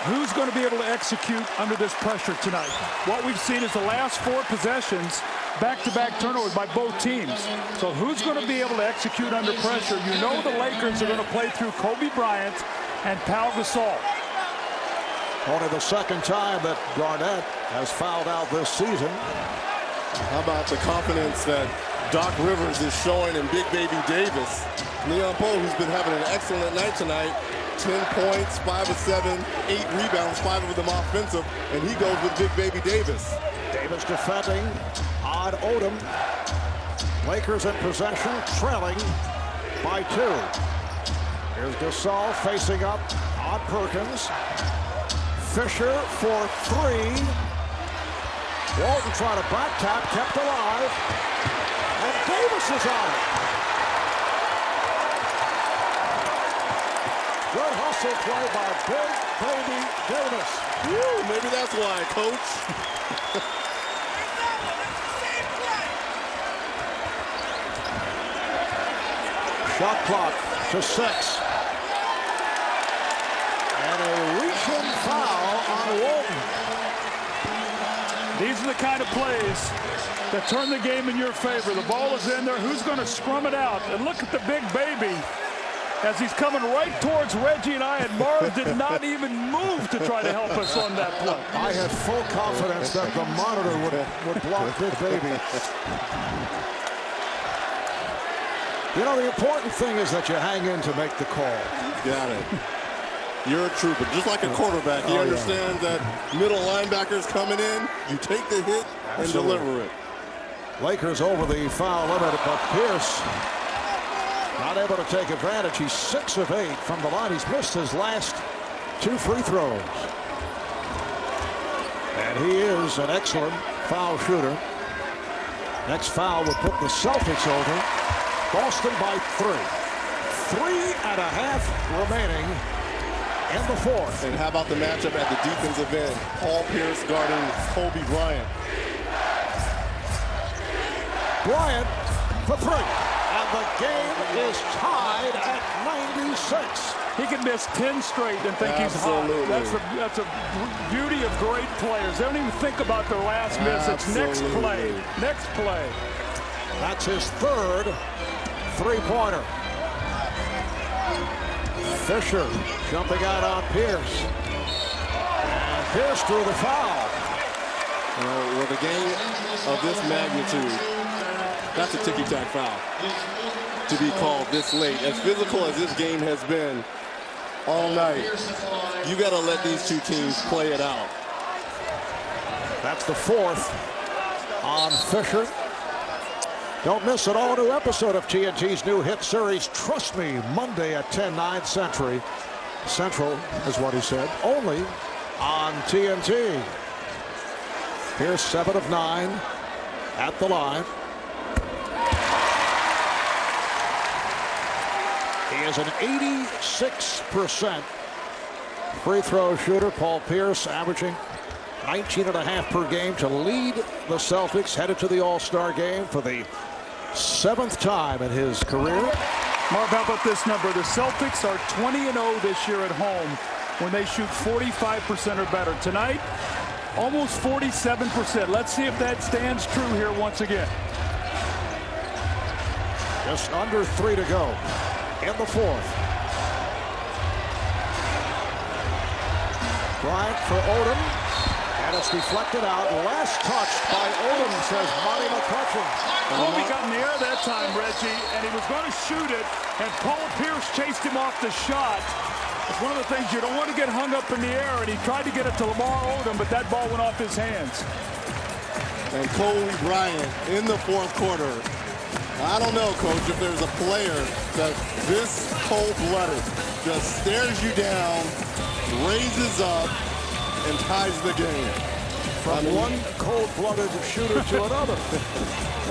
Who's going to be able to execute under this pressure tonight? What we've seen is the last 4 possessions, back-to-back turnovers by both teams. So who's going to be able to execute under pressure? You know the Lakers are going to play through Kobe Bryant and Pau Gasol. Only the second time that Garnett has fouled out this season. How about the confidence that Doc Rivers is showing in Big Baby Davis? Leon Poe, who's been having an excellent night tonight. 10 points, 5 of 7, 8 rebounds, 5 of them offensive, and he goes with Big Baby Davis. Davis defending on Odom. Lakers in possession, trailing by 2. Here's Gasol facing up on Perkins. Fisher for 3. Walton trying to back tap, kept alive. And Davis is on it. Good hustle whistle play by Big Baby Davis. Woo, maybe that's why, Coach. Shot clock to 6. And a reaching foul on Walton. These are the kind of plays that turn the game in your favor. The ball is in there. Who's going to scrum it out? And look at the Big Baby as he's coming right towards Reggie and I, and Marv did not even move to try to help us on that play. I had full confidence that the monitor would block Big Baby. You know, the important thing is that you hang in to make the call. Got it. You're a trooper. Just like a quarterback, he understands that middle linebackers coming in, you take the hit and deliver it. Lakers over the foul limit, but Pierce not able to take advantage. He's 6 of 8 from the line. He's missed his last 2 free throws. And he is an excellent foul shooter. Next foul would put the Celtics over. Boston by 3. 3.5 remaining in the fourth. And how about the matchup at the defensive end? Paul Pierce guarding Kobe Bryant. Bryant for 3. And the game is tied at 96. He can miss 10 straight and think he's hot. That's a beauty of great players. They don't even think about their last miss. It's next play. Next play. That's his 3rd three-pointer. Fisher jumping out on Pierce. And Pierce drew the foul. You know, with a game of this magnitude, that's a ticky-tack foul to be called this late. As physical as this game has been all night, you got to let these two teams play it out. That's the 4th on Fisher. Don't miss an all-new episode of TNT's new hit series, Trust Me, Monday at 10/9 Central is what he said, only on TNT. Here's 7 of 9 at the line. He is an 86% free throw shooter. Paul Pierce averaging 19.5 per game to lead the Celtics, headed to the All-Star game for the 7th time in his career. Marv, how about this number? The Celtics are 20-0 this year at home when they shoot 45% or better. Tonight, almost 47%. Let's see if that stands true here once again. Just under 3 to go in the 4th. Bryant for Odom. And it's deflected out. Last touch by Odom, says Monty McCutcheon. Kobe got in the air that time, Reggie, and he was going to shoot it, and Paul Pierce chased him off the shot. It's one of the things you don't want to get hung up in the air, and he tried to get it to Lamar Odom, but that ball went off his hands. And Kobe Bryant in the 4th quarter. I don't know, Coach, if there's a player that this cold-blooded just stares you down, raises up, and ties the game. From one cold-blooded shooter to another.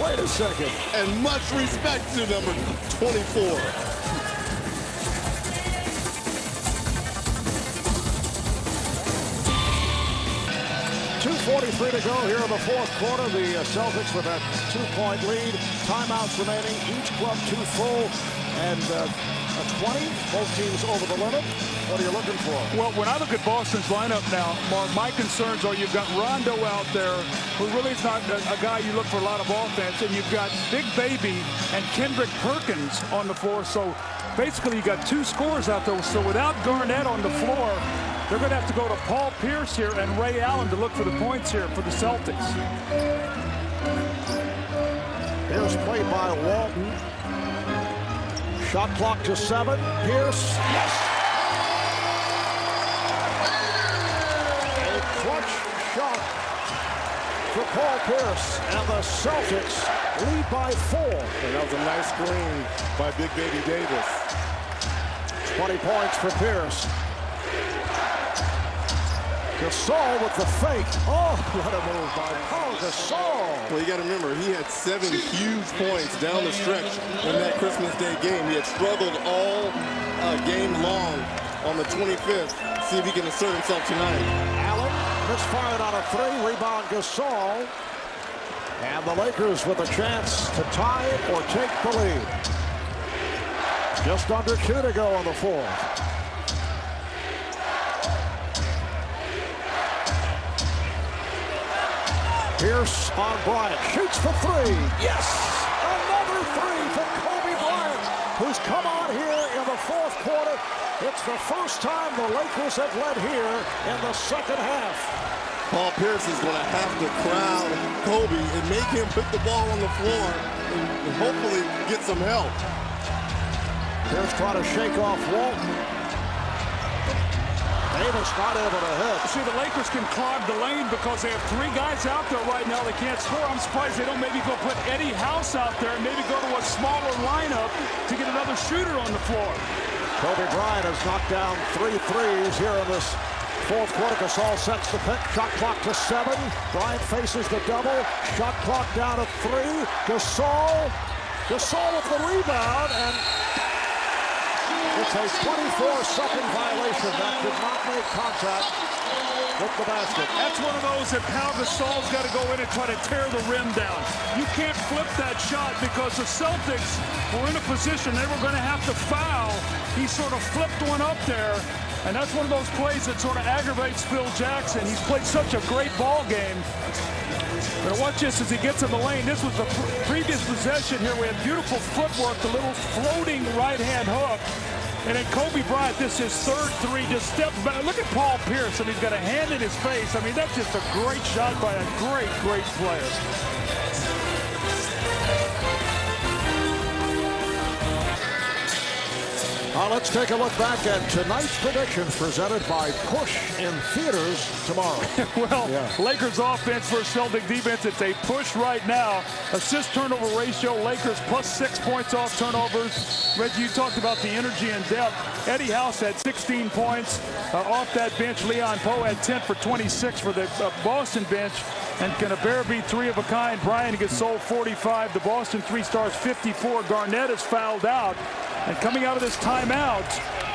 Wait a second. And much respect to number 24. 2:43 to go here in the 4th quarter. The Celtics with a 2-point lead. Timeouts remaining. Each club 2 full and a 20. Both teams over the limit. What are you looking for? Well, when I look at Boston's lineup now, Mark, my concerns are you've got Rondo out there, who really is not a guy you look for a lot of offense, and you've got Big Baby and Kendrick Perkins on the floor. So basically you got 2 scorers out there. So without Garnett on the floor, they're going to have to go to Paul Pierce here and Ray Allen to look for the points here for the Celtics. Here's play by Walton. Shot clock to 7. Pierce. Yes. A clutch shot for Paul Pierce. And the Celtics lead by 4. And that was a nice screen by Big Baby Davis. 20 points for Pierce. Gasol with the fake. Oh, what a move by Paul Gasol. Well, you got to remember, he had 7 huge points down the stretch in that Christmas Day game. He had struggled all game long on the 25th. See if he can assert himself tonight. Allen misfired on a three. Rebound Gasol. And the Lakers with a chance to tie it or take the lead. Just under 2 to go in the fourth. Pierce on Bryant. Shoots for three. Yes! Another three for Kobe Bryant, who's come on here in the fourth quarter. It's the first time the Lakers have led here in the second half. Paul Pierce is going to have to crowd Kobe and make him put the ball on the floor and hopefully get some help. Pierce trying to shake off Walton. Davis not able to hit. See, the Lakers can clog the lane because they have 3 guys out there right now that can't score. I'm surprised they don't maybe go put Eddie House out there and maybe go to a smaller lineup to get another shooter on the floor. Kobe Bryant has knocked down 3 threes here in this fourth quarter. Gasol sets the pick. Shot clock to 7. Bryant faces the double. Shot clock down to 3. Gasol with the rebound, and it's a 24-second violation. That did not make contact with the basket. That's one of those that Pau Gasol's got to go in and try to tear the rim down. You can't flip that shot because the Celtics were in a position they were going to have to foul. He sort of flipped one up there, and that's one of those plays that sort of aggravates Phil Jackson. He's played such a great ball game. But watch this as he gets in the lane. This was the previous possession here. We had beautiful footwork, the little floating right-hand hook. And then Kobe Bryant, this is his 3rd three, just steps back. Look at Paul Pierce, and he's got a hand in his face. I mean, that's just a great shot by a great, great player. Let's take a look back at tonight's predictions presented by Push in theaters tomorrow. Well, Lakers offense versus Celtic defense. It's a push right now. Assist turnover ratio, Lakers plus 6 points off turnovers. Reggie, you talked about the energy and depth. Eddie House had 16 points off that bench. Leon Poe had 10 for 26 for the Boston bench. And can a bear be 3 of a kind? Brian Gasol 45. The Boston 3 stars 54. Garnett is fouled out. And coming out of this timeout,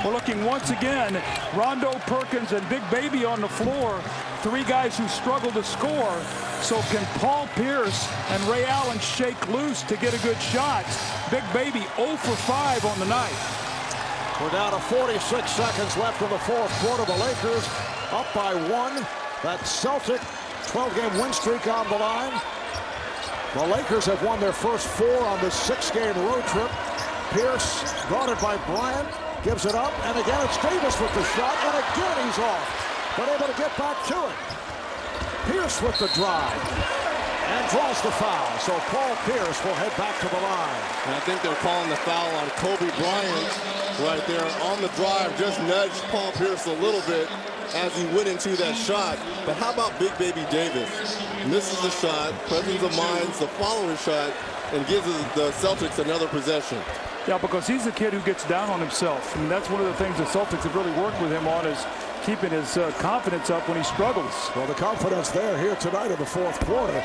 we're looking once again, Rondo, Perkins, and Big Baby on the floor. 3 guys who struggle to score. So can Paul Pierce and Ray Allen shake loose to get a good shot? Big Baby 0 for 5 on the night. We're down to 46 seconds left in the fourth quarter. The Lakers up by 1. That Celtic 12-game win streak on the line. The Lakers have won their first 4 on this 6-game road trip. Pierce, guarded by Bryant, gives it up, and again it's Davis with the shot, and again he's off, but able to get back to it. Pierce with the drive, and draws the foul, so Paul Pierce will head back to the line. And I think they're calling the foul on Kobe Bryant right there on the drive, just nudged Paul Pierce a little bit as he went into that shot. But how about Big Baby Davis? Misses the shot, presence of mind, the following shot, and gives the Celtics another possession. Yeah, because he's a kid who gets down on himself. I mean, that's one of the things the Celtics have really worked with him on, is keeping his confidence up when he struggles. Well, the confidence there here tonight in the fourth quarter.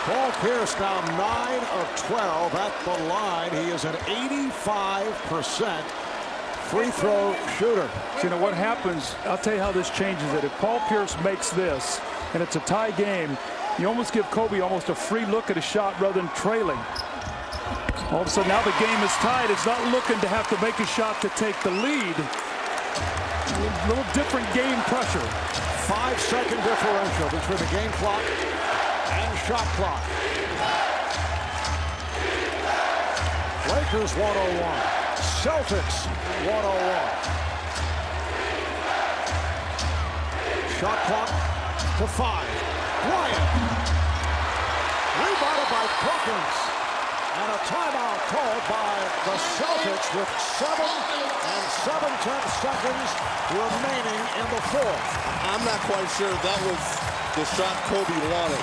Paul Pierce now 9 of 12 at the line. He is an 85% free throw shooter. So, you know what happens, I'll tell you how this changes it. If Paul Pierce makes this and it's a tie game, you almost give Kobe almost a free look at a shot rather than trailing. All of a sudden now the game is tied. It's not looking to have to make a shot to take the lead. A little different game pressure. 5-second differential between the game clock and shot clock. Lakers 101. Celtics 101. Shot clock to 5. Bryant. Rebounded by Perkins. And a timeout called by the Celtics with 7 7/10 seconds remaining in the fourth. I'm not quite sure that was the shot Kobe wanted.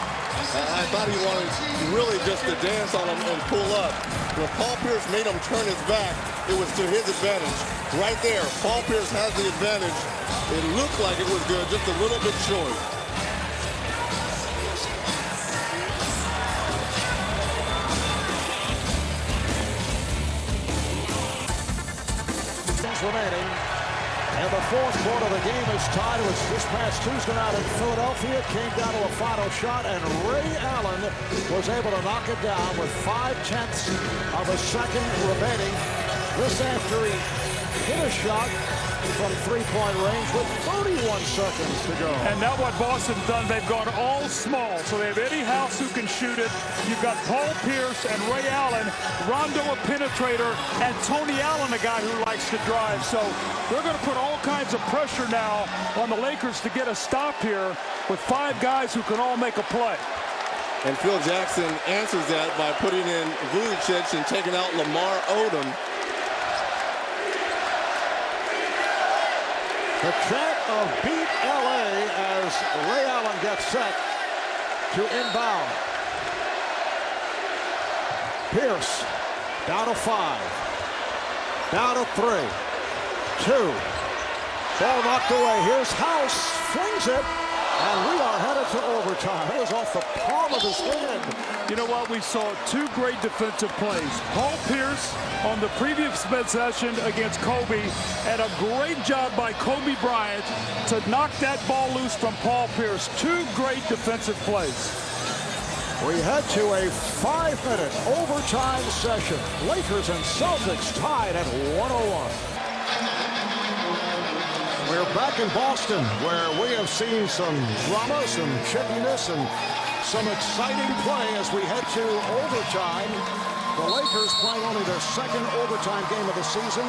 I thought he wanted really just to dance on him and pull up. When Paul Pierce made him turn his back, it was to his advantage. Right there, Paul Pierce has the advantage. It looked like it was good, just a little bit short. seconds remaining. In the fourth quarter, the game is tied. It was this past Tuesday night in Philadelphia. It came down to a final shot, and Ray Allen was able to knock it down with 0.5 of a second remaining. This after he hit a shot from three-point range with 31 seconds to go. And now what Boston's done, they've gone all small. So they have Eddie House who can shoot it. You've got Paul Pierce and Ray Allen, Rondo a penetrator, and Tony Allen a guy who likes to drive. So they're going to put all kinds of pressure now on the Lakers to get a stop here with 5 guys who can all make a play. And Phil Jackson answers that by putting in Vujicic and taking out Lamar Odom. The chant of Beat LA as Ray Allen gets set to inbound. Pierce down to 5. Down to 3. 2. Ball knocked away. Here's House. Flings it. And we are headed to overtime. It was off the palm of his hand. You know what? We saw 2 great defensive plays. Paul Pierce on the previous possession against Kobe, and a great job by Kobe Bryant to knock that ball loose from Paul Pierce. 2 great defensive plays. We head to a 5-minute overtime session. Lakers and Celtics tied at 101. We're back in Boston, where we have seen some drama, some chipiness, and some exciting play as we head to overtime. The Lakers playing only their second overtime game of the season.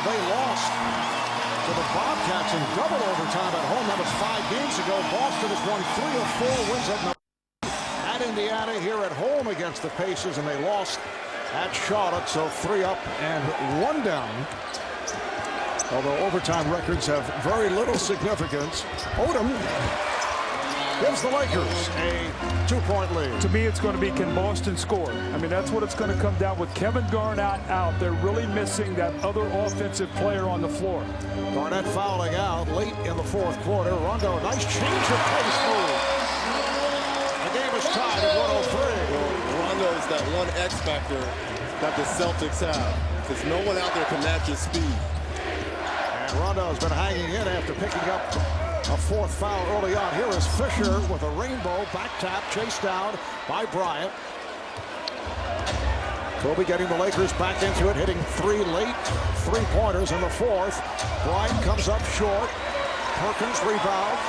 They lost to the Bobcats in double overtime at home. That was 5 games ago. Boston has won 3 of 4 wins at Indiana, here at home against the Pacers, and they lost at Charlotte. So 3 up and 1 down. Although overtime records have very little significance, Odom gives the Lakers a 2-point lead. To me, it's going to be, can Boston score? I mean, that's what it's going to come down with. Kevin Garnett out. They're really missing that other offensive player on the floor. Garnett fouling out late in the fourth quarter. Rondo, nice change of pace move. The game is tied at 103. Rondo is that one X factor that the Celtics have, because no one out there can match his speed. Rondo has been hanging in after picking up a 4th foul early on. Here is Fisher with a rainbow back tap, chased down by Bryant. Kobe getting the Lakers back into it, hitting 3 late 3-pointers in the 4th. Bryant comes up short. Perkins rebound.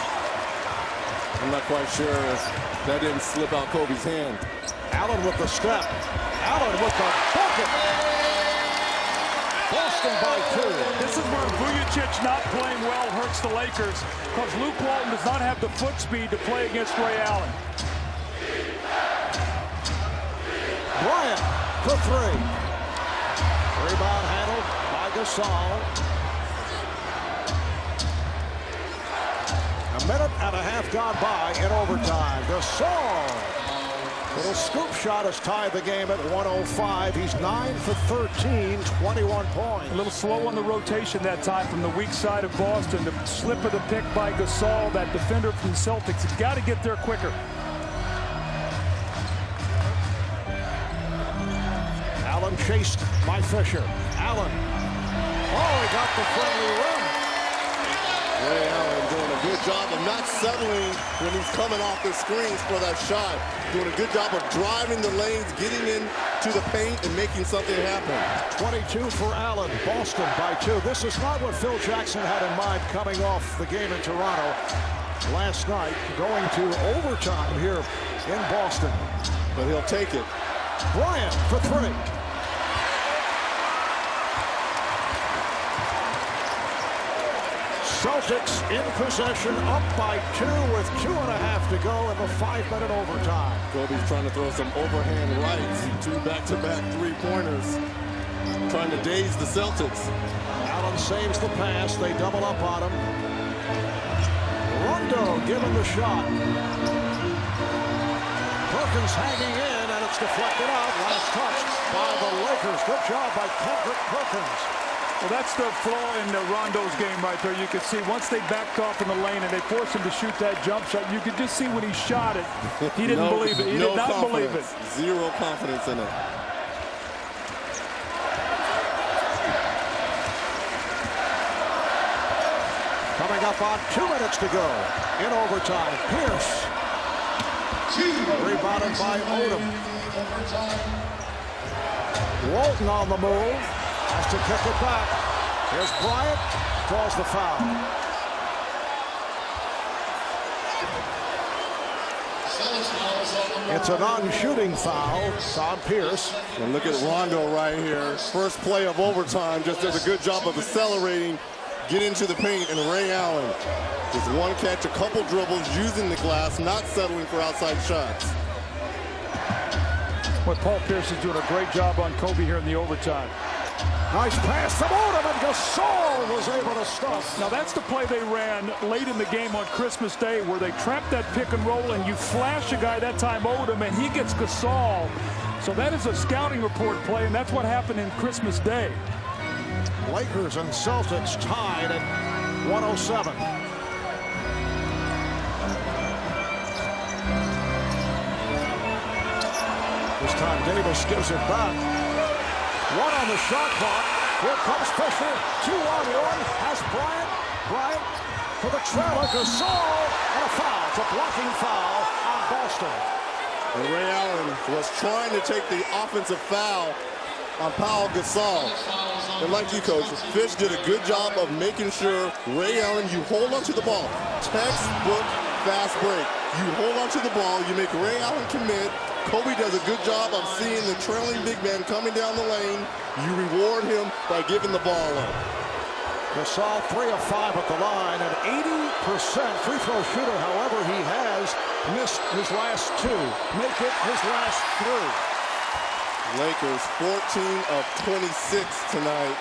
I'm not quite sure if that didn't slip out Kobe's hand. Allen with the step. Allen with the bucket. Boston by 2. This is where Vujicic not playing well hurts the Lakers, because Luke Walton does not have the foot speed to play against Ray Allen. Bryant for 3. Rebound handled by Gasol. A minute and a half gone by in overtime. Gasol. Little scoop shot has tied the game at 105. He's 9 for 13, 21 points. A little slow on the rotation that time from the weak side of Boston. The slip of the pick by Gasol, that defender from the Celtics. He's got to get there quicker. Allen chased by Fisher. Allen. Oh, he got the friendly rim. Ray Allen doing a good job of not settling when he's coming off the screens for that shot. Doing a good job of driving the lanes, getting into the paint, and making something happen. 22 for Allen. Boston by 2. This is not what Phil Jackson had in mind coming off the game in Toronto last night. Going to overtime here in Boston. But he'll take it. Bryant for 3. Celtics in possession, up by 2 with 2.5 to go in the 5-minute overtime. Kobe's trying to throw some overhand rights, 2 back-to-back 3-pointers, trying to daze the Celtics. Allen saves the pass. They double up on him. Rondo given the shot. Perkins hanging in, and it's deflected out. Last touch by the Lakers. Good job by Kendrick Perkins. Well, that's the flaw in Rondo's game right there. You could see once they backed off in the lane and they forced him to shoot that jump shot, you could just see when he shot it, he didn't believe it. He did not believe it. Zero confidence in it. Coming up on 2 minutes to go in overtime. Pierce. Rebounded by Odom. Walton on the move. Has to kick it back. Here's Bryant. Draws the foul. It's a non-shooting foul. It's on Pierce. And look at Rondo right here. First play of overtime. Just does a good job of accelerating. Get into the paint, and Ray Allen. Just one catch, a couple dribbles, using the glass, not settling for outside shots. Well, Paul Pierce is doing a great job on Kobe here in the overtime. Nice pass from Odom, and Gasol was able to stop. Now that's the play they ran late in the game on Christmas Day, where they trapped that pick and roll, and you flash a guy, that time Odom, and he gets Gasol. So that is a scouting report play, and that's what happened in Christmas Day. Lakers and Celtics tied at 107. This time Davis gives it back. One on the shot clock. Here comes Fisher. 2-on-1. Has Bryant. Bryant for the trailer. Gasol. And a foul. It's a blocking foul on Boston. And Ray Allen was trying to take the offensive foul on Paul Gasol. And like you, Coach, Fish did a good job of making sure, Ray Allen, you hold on to the ball. Textbook fast break. You hold on to the ball. You make Ray Allen commit. Kobe does a good job of seeing the trailing big man coming down the lane. You reward him by giving the ball up. Gasol 3 of 5 at the line, an 80% free throw shooter. However, he has missed his last 2. Make it his last 3. Lakers 14 of 26 tonight.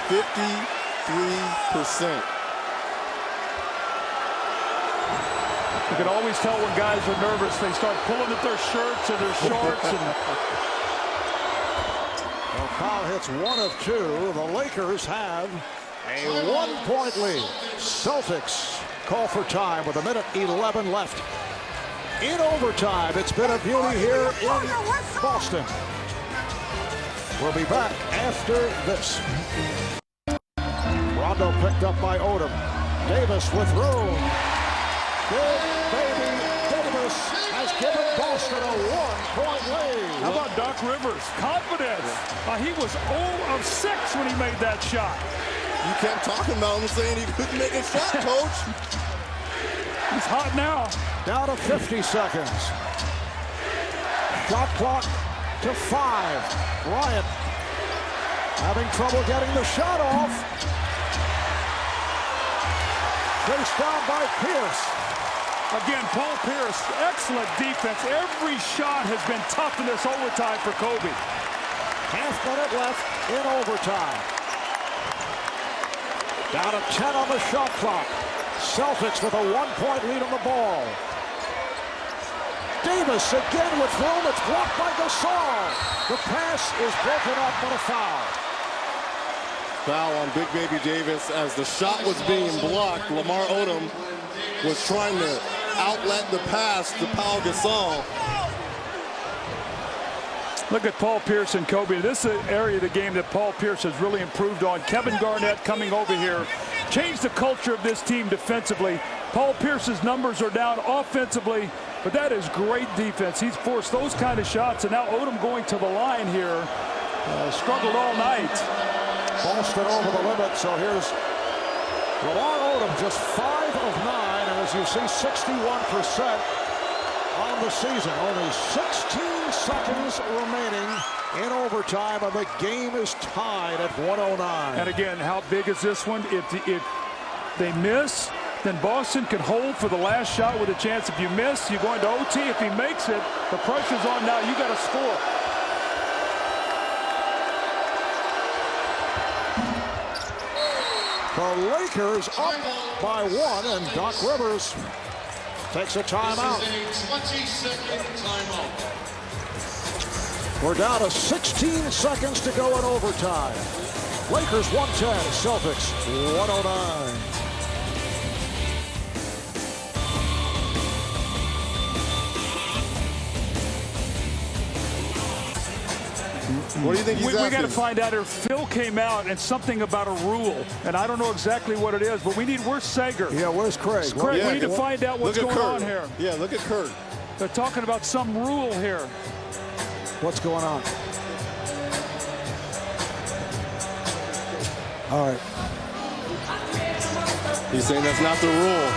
53%. You can always tell when guys are nervous. They start pulling at their shirts and their shorts. Well, Powell hits 1 of 2. The Lakers have a 1-point lead. Celtics call for time with 1:11 left. In overtime, it's been a beauty here in Boston. We'll be back after this. Rondo picked up by Odom. Davis with room. Big baby Davis has given Boston a 1-point lead. How about Doc Rivers? Confidence. He was 0 of 6 when he made that shot. You kept talking about him saying he couldn't make a shot, Coach. He's hot now. Down to 50 seconds. Shot clock to 5. Bryant having trouble getting the shot off. Chased down by Pierce. Again, Paul Pierce, excellent defense. Every shot has been tough in this overtime for Kobe. Half-minute left in overtime. Down to 10 on the shot clock. Celtics with a 1-point lead on the ball. Davis again with room. It's blocked by Gasol. The pass is broken up, but a foul. Foul on Big Baby Davis as the shot was being blocked. Lamar Odom was trying to outlet the pass to Paul Gasol. Look at Paul Pierce and Kobe. This is an area of the game that Paul Pierce has really improved on. Kevin Garnett coming over here, changed the culture of this team defensively. Paul Pierce's numbers are down offensively, but that is great defense. He's forced those kind of shots, and now Odom going to the line here. Struggled all night. Boston over the limit, so here's Lamar Odom, just 5 of 9, and as you see, 61% on the season. Only 16 seconds remaining in overtime, and the game is tied at 109. And again, how big is this one? If they miss, then Boston can hold for the last shot with a chance. If you miss, you're going to OT. If he makes it, the pressure's on now. You got to score. The Lakers up by 1, and Doc Rivers takes a timeout. We're down to 16 seconds to go in overtime. Lakers 110, Celtics 109. What do you think he's We got to asking? find out if Phil came out and something about a rule, and I don't know exactly what it is, but where's Sager? Yeah, where's Craig? Craig, Yeah, we need to find out what's look at going Kurt. on here. Yeah, look at Kurt. They're talking about some rule here. What's going on? All right. He's saying that's not the rule.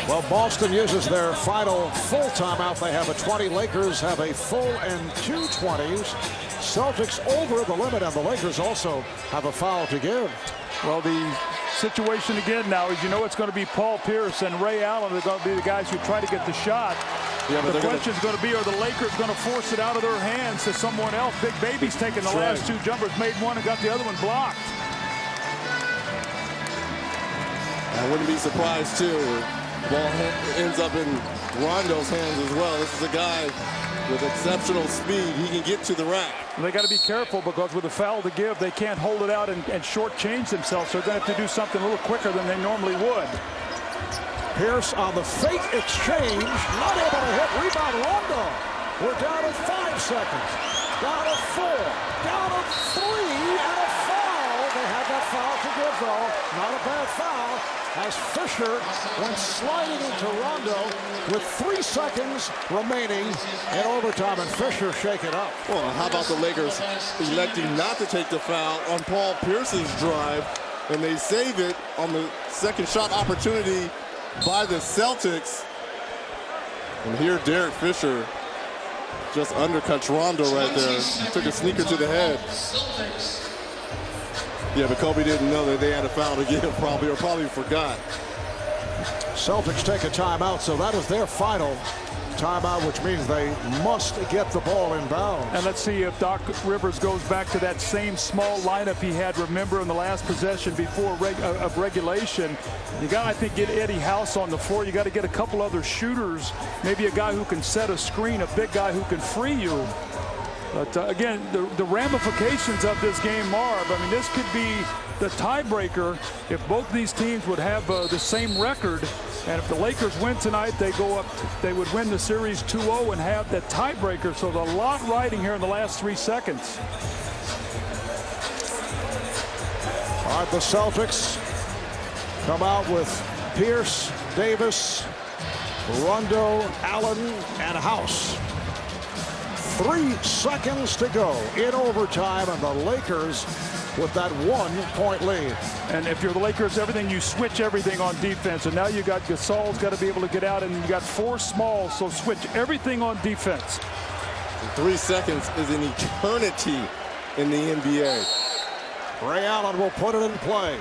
Well, Boston uses their final full timeout. They have a 20. Lakers have a full and 2 20s. Celtics over the limit, and the Lakers also have a foul to give. Well, the situation again now is it's going to be Paul Pierce and Ray Allen are going to be the guys who try to get the shot. Yeah, but the question is going to be, are the Lakers going to force it out of their hands to someone else? Big Baby's taking the last 2 jumpers, made one and got the other one blocked. I wouldn't be surprised, too. Ball ends up in Rondo's hands as well. This is a guy with exceptional speed. He can get to the rack. They got to be careful because with a foul to give, they can't hold it out and shortchange themselves. So they're going to have to do something a little quicker than they normally would. Pierce on the fake exchange, not able to hit. Rebound, Rondo. We're down to 5 seconds. Down to 4. Down to 3, and a foul. They have that foul to give, though. Not a bad foul, as Fisher went sliding into Rondo with 3 seconds remaining in overtime, and Fisher shake it up. Well, how about the Lakers electing not to take the foul on Paul Pierce's drive, and they save it on the second shot opportunity by the Celtics. And here Derek Fisher just undercuts Rondo right there. Took a sneaker to the head. Yeah, but Kobe didn't know that they had a foul to give, probably forgot. Celtics take a timeout, so that is their final timeout, which means they must get the ball in bounds. And let's see if Doc Rivers goes back to that same small lineup he had, remember, in the last possession before of regulation. You got to, I think, get Eddie House on the floor. You got to get a couple other shooters, maybe a guy who can set a screen, a big guy who can free you. But again, the ramifications of this game, Marv, I mean, this could be the tiebreaker if both these teams would have the same record. And if the Lakers win tonight, they would win the series 2-0 and have that tiebreaker. So there's a lot riding here in the last 3 seconds. All right, the Celtics come out with Pierce, Davis, Rondo, Allen, and House. 3 seconds to go in overtime, and the Lakers with that 1-point lead. And if you're the Lakers, you switch everything on defense. And now you got Gasol's got to be able to get out, and you got 4 smalls, so switch everything on defense. 3 seconds is an eternity in the NBA. Ray Allen will put it in play.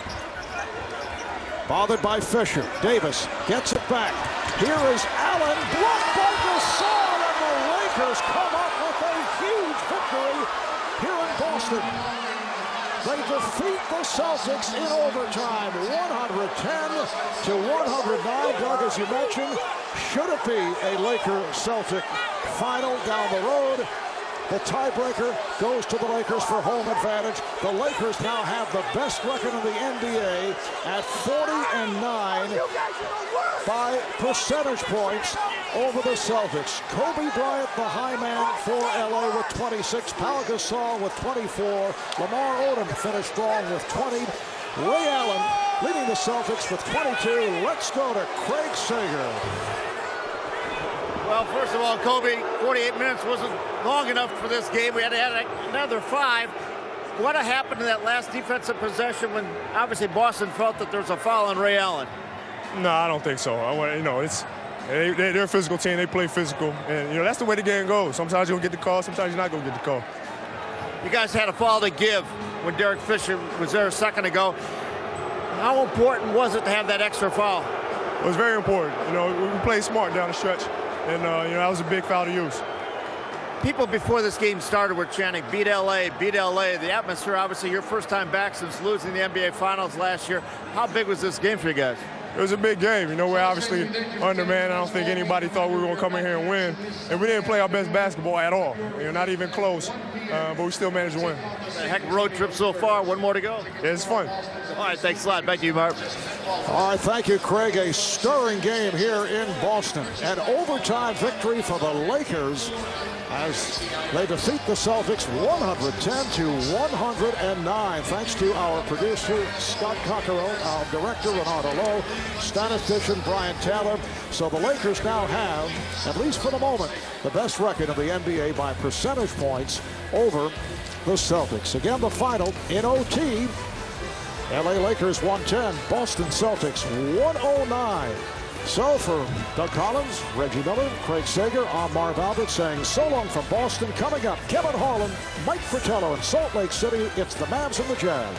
Bothered by Fisher. Davis gets it back. Here is Allen, blocked by Gasol, and the Lakers come up with a huge victory here in Boston. They defeat the Celtics in overtime, 110-109. Doug, as you mentioned, should it be a Laker-Celtic final down the road? The tiebreaker goes to the Lakers for home advantage. The Lakers now have the best record in the NBA at 40-9 by percentage points over the Celtics. Kobe Bryant, the high man for LA with 26. Pau Gasol with 24. Lamar Odom finished strong with 20. Ray Allen leading the Celtics with 22. Let's go to Craig Sager. Well, first of all, Kobe, 48 minutes wasn't long enough for this game. We had to add another 5. What happened in that last defensive possession when obviously Boston felt that there's a foul on Ray Allen? No, I don't think so. They're a physical team. They play physical, and that's the way the game goes. Sometimes you're gonna get the call. Sometimes you're not gonna get the call. You guys had a foul to give when Derek Fisher was there a second ago. How important was it to have that extra foul? It was very important. We played smart down the stretch. And, that was a big foul to use. People before this game started were chanting, beat LA, beat LA. The atmosphere, obviously, your first time back since losing the NBA Finals last year. How big was this game for you guys? It was a big game. You know, we're obviously undermanned. I don't think anybody thought we were going to come in here and win. And we didn't play our best basketball at all. You know, not even close. But we still managed to win. A heck of a road trip so far. One more to go. Yeah, it's fun. All right, thanks a lot. Thank you, Mark. All right, thank you, Craig. A stirring game here in Boston. An overtime victory for the Lakers as they defeat the Celtics 110-109. Thanks to our producer, Scott Cockerell, our director, Renato Lowe, statistician, Brian Taylor. So the Lakers now have, at least for the moment, the best record of the NBA by percentage points over the Celtics. Again, the final in OT. LA Lakers 110, Boston Celtics 109. So for Doug Collins, Reggie Miller, Craig Sager, I'm Marv Albert saying so long from Boston. Coming up, Kevin Harlan, Mike Fratello in Salt Lake City. It's the Mavs and the Jazz.